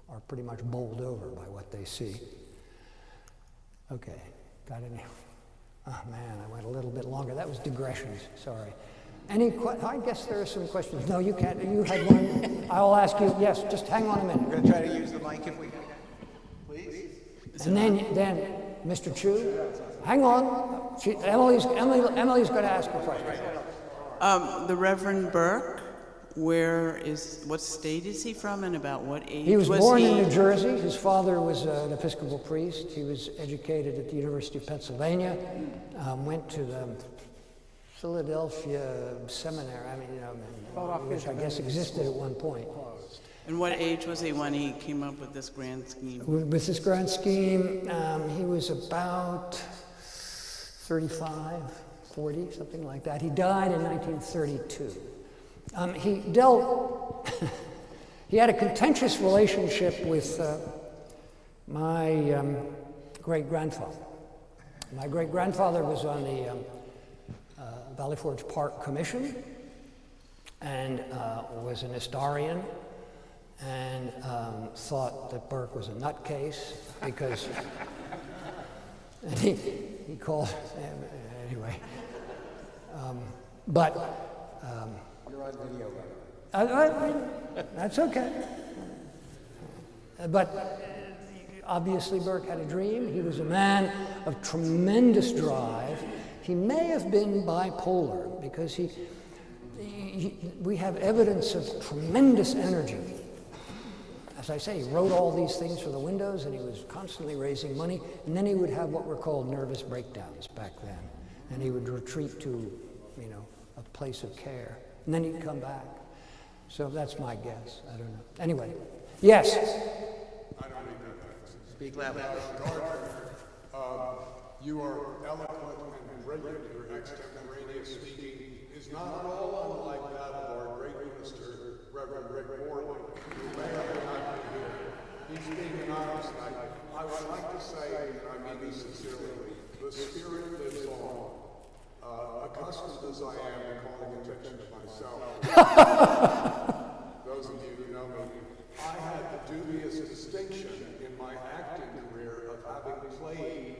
are pretty much bowled over by what they see. Okay, got any? Oh man, I went a little bit longer. That was digressions, sorry. I guess there are some questions. No, you can't. You had one. I'll ask you. Yes, just hang on a minute. We're going to try to use the mic if we can. Please? And then Mr. Chu, hang on. Emily's going to ask a question. The Reverend Burke, what state is he from and about what age? He was born in New Jersey. His father was an Episcopal priest. He was educated at the University of Pennsylvania, went to the Philadelphia Seminary, which I guess existed at one point. And what age was he when he came up with this grand scheme? With this grand scheme, he was about 35, 40, something like that. He died in 1932. He had a contentious relationship with my great-grandfather. My great-grandfather was on the Valley Forge Park Commission and was an historian and thought that Burke was a nutcase because and he called anyway. You're on video, right? That's okay. But obviously Burke had a dream. He was a man of tremendous drive. He may have been bipolar because we have evidence of tremendous energy. As I say, he wrote all these things for the windows and he was constantly raising money, and then he would have what were called nervous breakdowns back then. And he would retreat to, a place of care. And then he'd come back. So that's my guess. I don't know. Anyway, yes? I don't need that. Speak loudly. Gardiner, you are eloquent and brilliant. Your extemporaneous speaking is not at all unlike that of our great minister, Reverend Rick Morley, who may or may not be here. He's being anonymous tonight. I would like to say, and I mean this sincerely, the spirit lives on. Accustomed as I am to calling attention to myself, those of you who know me, I had the dubious distinction in my acting career of having played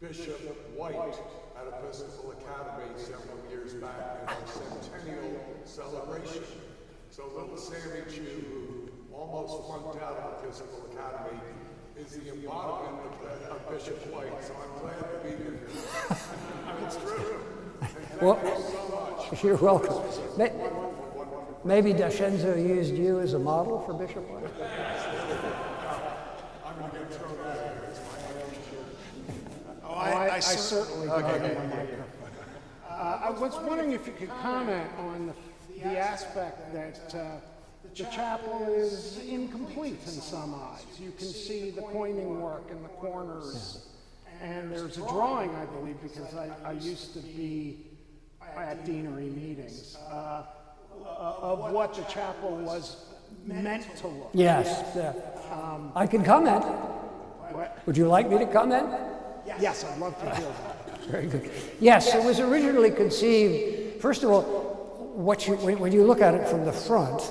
Bishop White at Episcopal Academy several years back in our centennial celebration. So little Sammy Chu, who almost flunked out of Episcopal Academy, is the embodiment of Bishop White, so I'm glad to be here. It's true. Well, Thank you so much. you're welcome. Maybe D'Ascenzo used you as a model for Bishop White? I'm going to get thrown out of here. It's my own shit. Oh, I certainly don't have a microphone. I was wondering if you could comment on the aspect that the chapel is incomplete in some eyes. You can see the coining work in the corners. And there's a drawing, I believe, because I used to be at deanery meetings, of what the chapel was meant to look. Yes. I can comment. Would you like me to comment? Yes, I'd love to hear that. Very good. Yes, it was originally conceived, first of all, when you look at it from the front,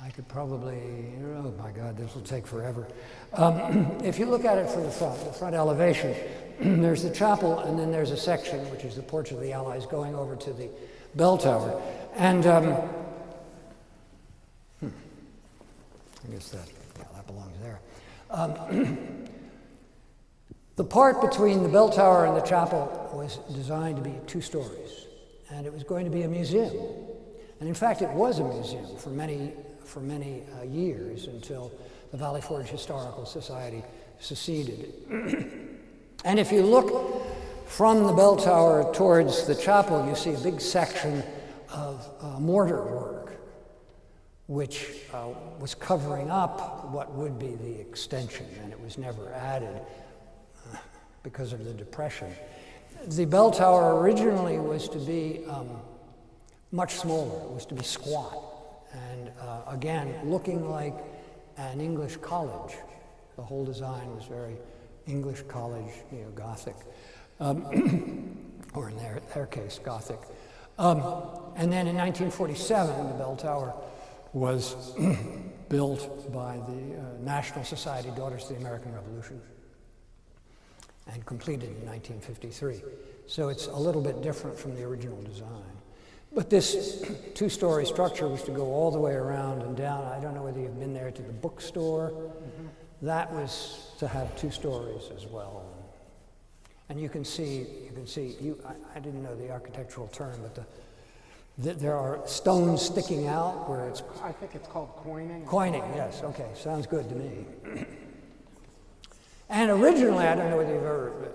I could probably, oh my God, this will take forever. If you look at it from the front elevation, there's the chapel, and then there's a section, which is the Porch of the Allies, going over to the bell tower. And I guess that belongs there. The part between the bell tower and the chapel was designed to be 2 stories, and it was going to be a museum. And in fact, it was a museum for many years until the Valley Forge Historical Society seceded. And if you look from the bell tower towards the chapel, you see a big section of mortar work, which was covering up what would be the extension, and it was never added because of the Depression. The bell tower originally was to be much smaller. It was to be squat, and again, looking like an English college. The whole design was very English college, Gothic, or in their case, Gothic. And then in 1947, the bell tower was built by the National Society Daughters of the American Revolution and completed in 1953. So it's a little bit different from the original design. But this 2-story structure was to go all the way around and down. I don't know whether you've been there to the bookstore. Mm-hmm. That was to have 2 stories as well. And you can see, I didn't know the architectural term, but there are stones sticking out where it's... I think it's called coining. Coining, yes, okay, sounds good to me. And originally, I don't know whether you've ever...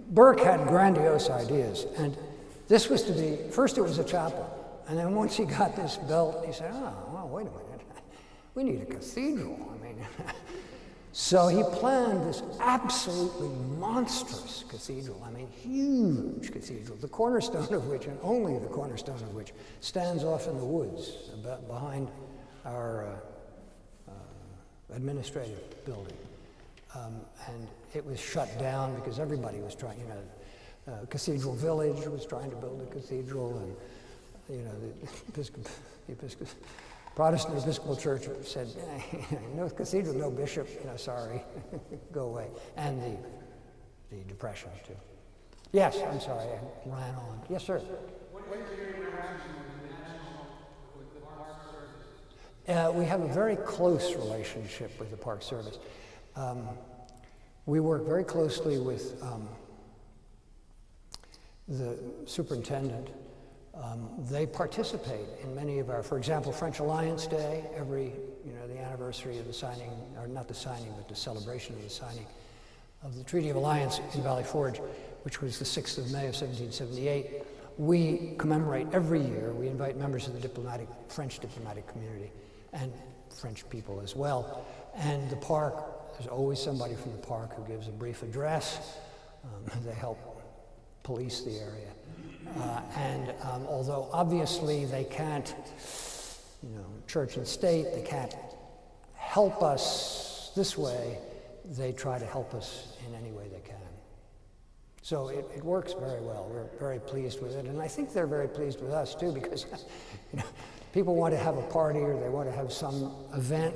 Burke had grandiose ideas, and this was to be, first it was a chapel, and then once he got this built, he said, oh, well, wait a minute, we need a cathedral. I mean, so he planned this absolutely monstrous cathedral, I mean, huge cathedral, the cornerstone of which, and only the cornerstone of which, stands off in the woods behind our administrative building. And it was shut down because everybody was trying, Cathedral Village was trying to build a cathedral, and the Protestant Episcopal Church said, no cathedral, no bishop, sorry, go away. And the Depression too. Yes, I'm sorry, I ran on. Yes, sir. What is your interaction with the Park Service? We have a very close relationship with the Park Service. We work very closely with the superintendent. They participate in many of our, for example, French Alliance Day, every, the anniversary of the signing, or not the signing, but the celebration of the signing of the Treaty of Alliance in Valley Forge, which was the 6th of May of 1778. We commemorate every year. We invite members of the French diplomatic community and French people as well. And the park, there's always somebody from the park who gives a brief address. They help police the area. And although obviously they can't, church and state, they can't help us this way, they try to help us in any way they can. So it works very well. We're very pleased with it. And I think they're very pleased with us too, because people want to have a party or they want to have some event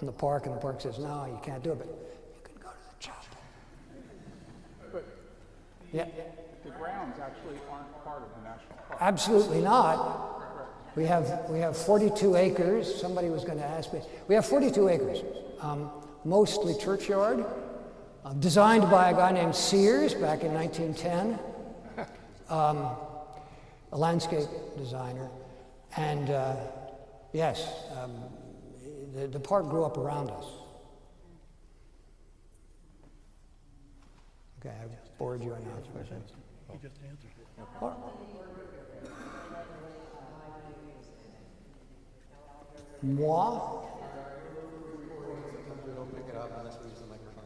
on the park, and the park says, no, you can't do it, but you can go to the chapel. But yeah. The grounds actually aren't part of the national park. Absolutely not. We have 42 acres. Somebody was going to ask me. We have 42 acres, mostly churchyard, designed by a guy named Sears back in 1910, a landscape designer. And yes, the park grew up around us. Okay, I've bored you enough. He just answered it. Moi?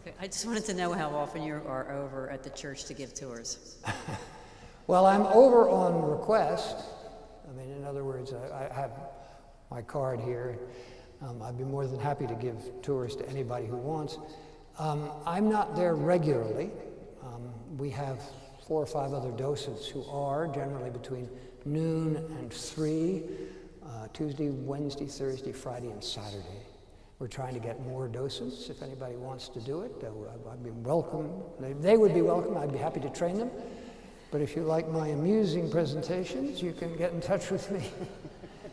Okay, I just wanted to know how often you are over at the church to give tours. Well, I'm over on request. I mean, in other words, I have my card here. I'd be more than happy to give tours to anybody who wants. I'm not there regularly. We have 4 or 5 other docents who are, generally between noon and 3, Tuesday, Wednesday, Thursday, Friday, and Saturday. We're trying to get more docents. If anybody wants to do it, I'd be welcome. They would be welcome. I'd be happy to train them. But if you like my amusing presentations, you can get in touch with me.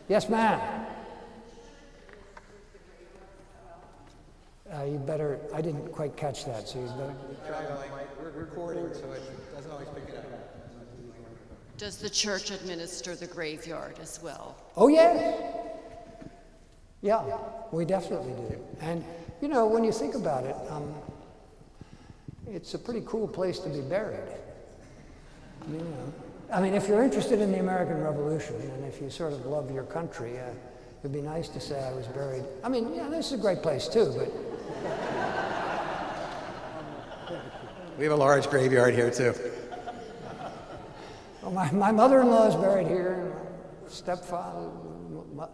Yes, ma'am. You better, I didn't quite catch that, so you better. We're recording, so it doesn't always pick it up. Does the church administer the graveyard as well? Oh, yes. Yeah, we definitely do. And, you know, when you think about it, it's a pretty cool place to be buried. You know, I mean, if you're interested in the American Revolution and if you sort of love your country, it'd be nice to say I was buried. I mean, yeah, this is a great place too, but. We have a large graveyard here too. Well, my mother-in-law is buried here. My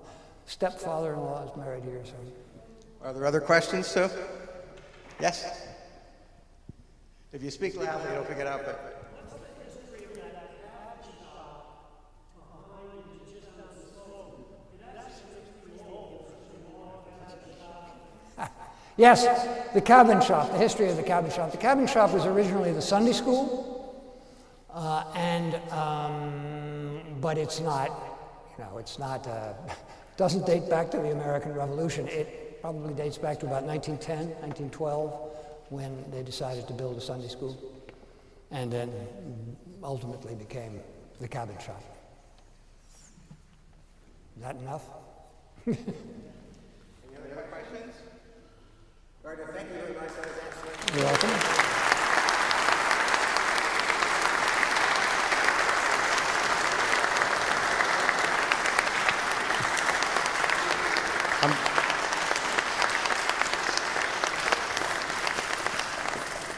stepfather-in-law is married here. So. Are there other questions too? Yes? If you speak loudly, it'll pick it up. But... Yes, the cabin shop, the history of the cabin shop. The cabin shop was originally the Sunday school, but it's not, you know, it's not, doesn't date back to the American Revolution. It probably dates back to about 1910, 1912, when they decided to build a Sunday school, and then ultimately became the cabin shop. Is that enough? Any other questions? Gardiner, thank you very much. You're welcome.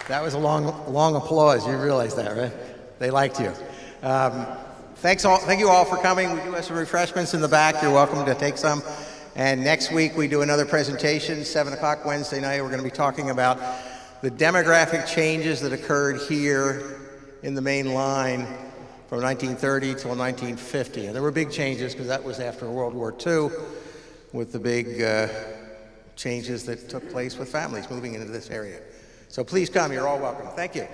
That was a long applause. You realize that, right? They liked you. Thank you all for coming. We do have some refreshments in the back. You're welcome to take some. And next week we do another presentation, 7 o'clock Wednesday night. We're going to be talking about the demographic changes that occurred here in the main line from 1930 till 1950. And there were big changes because that was after World War II with the big changes that took place with families moving into this area. So please come. You're all welcome. Thank you.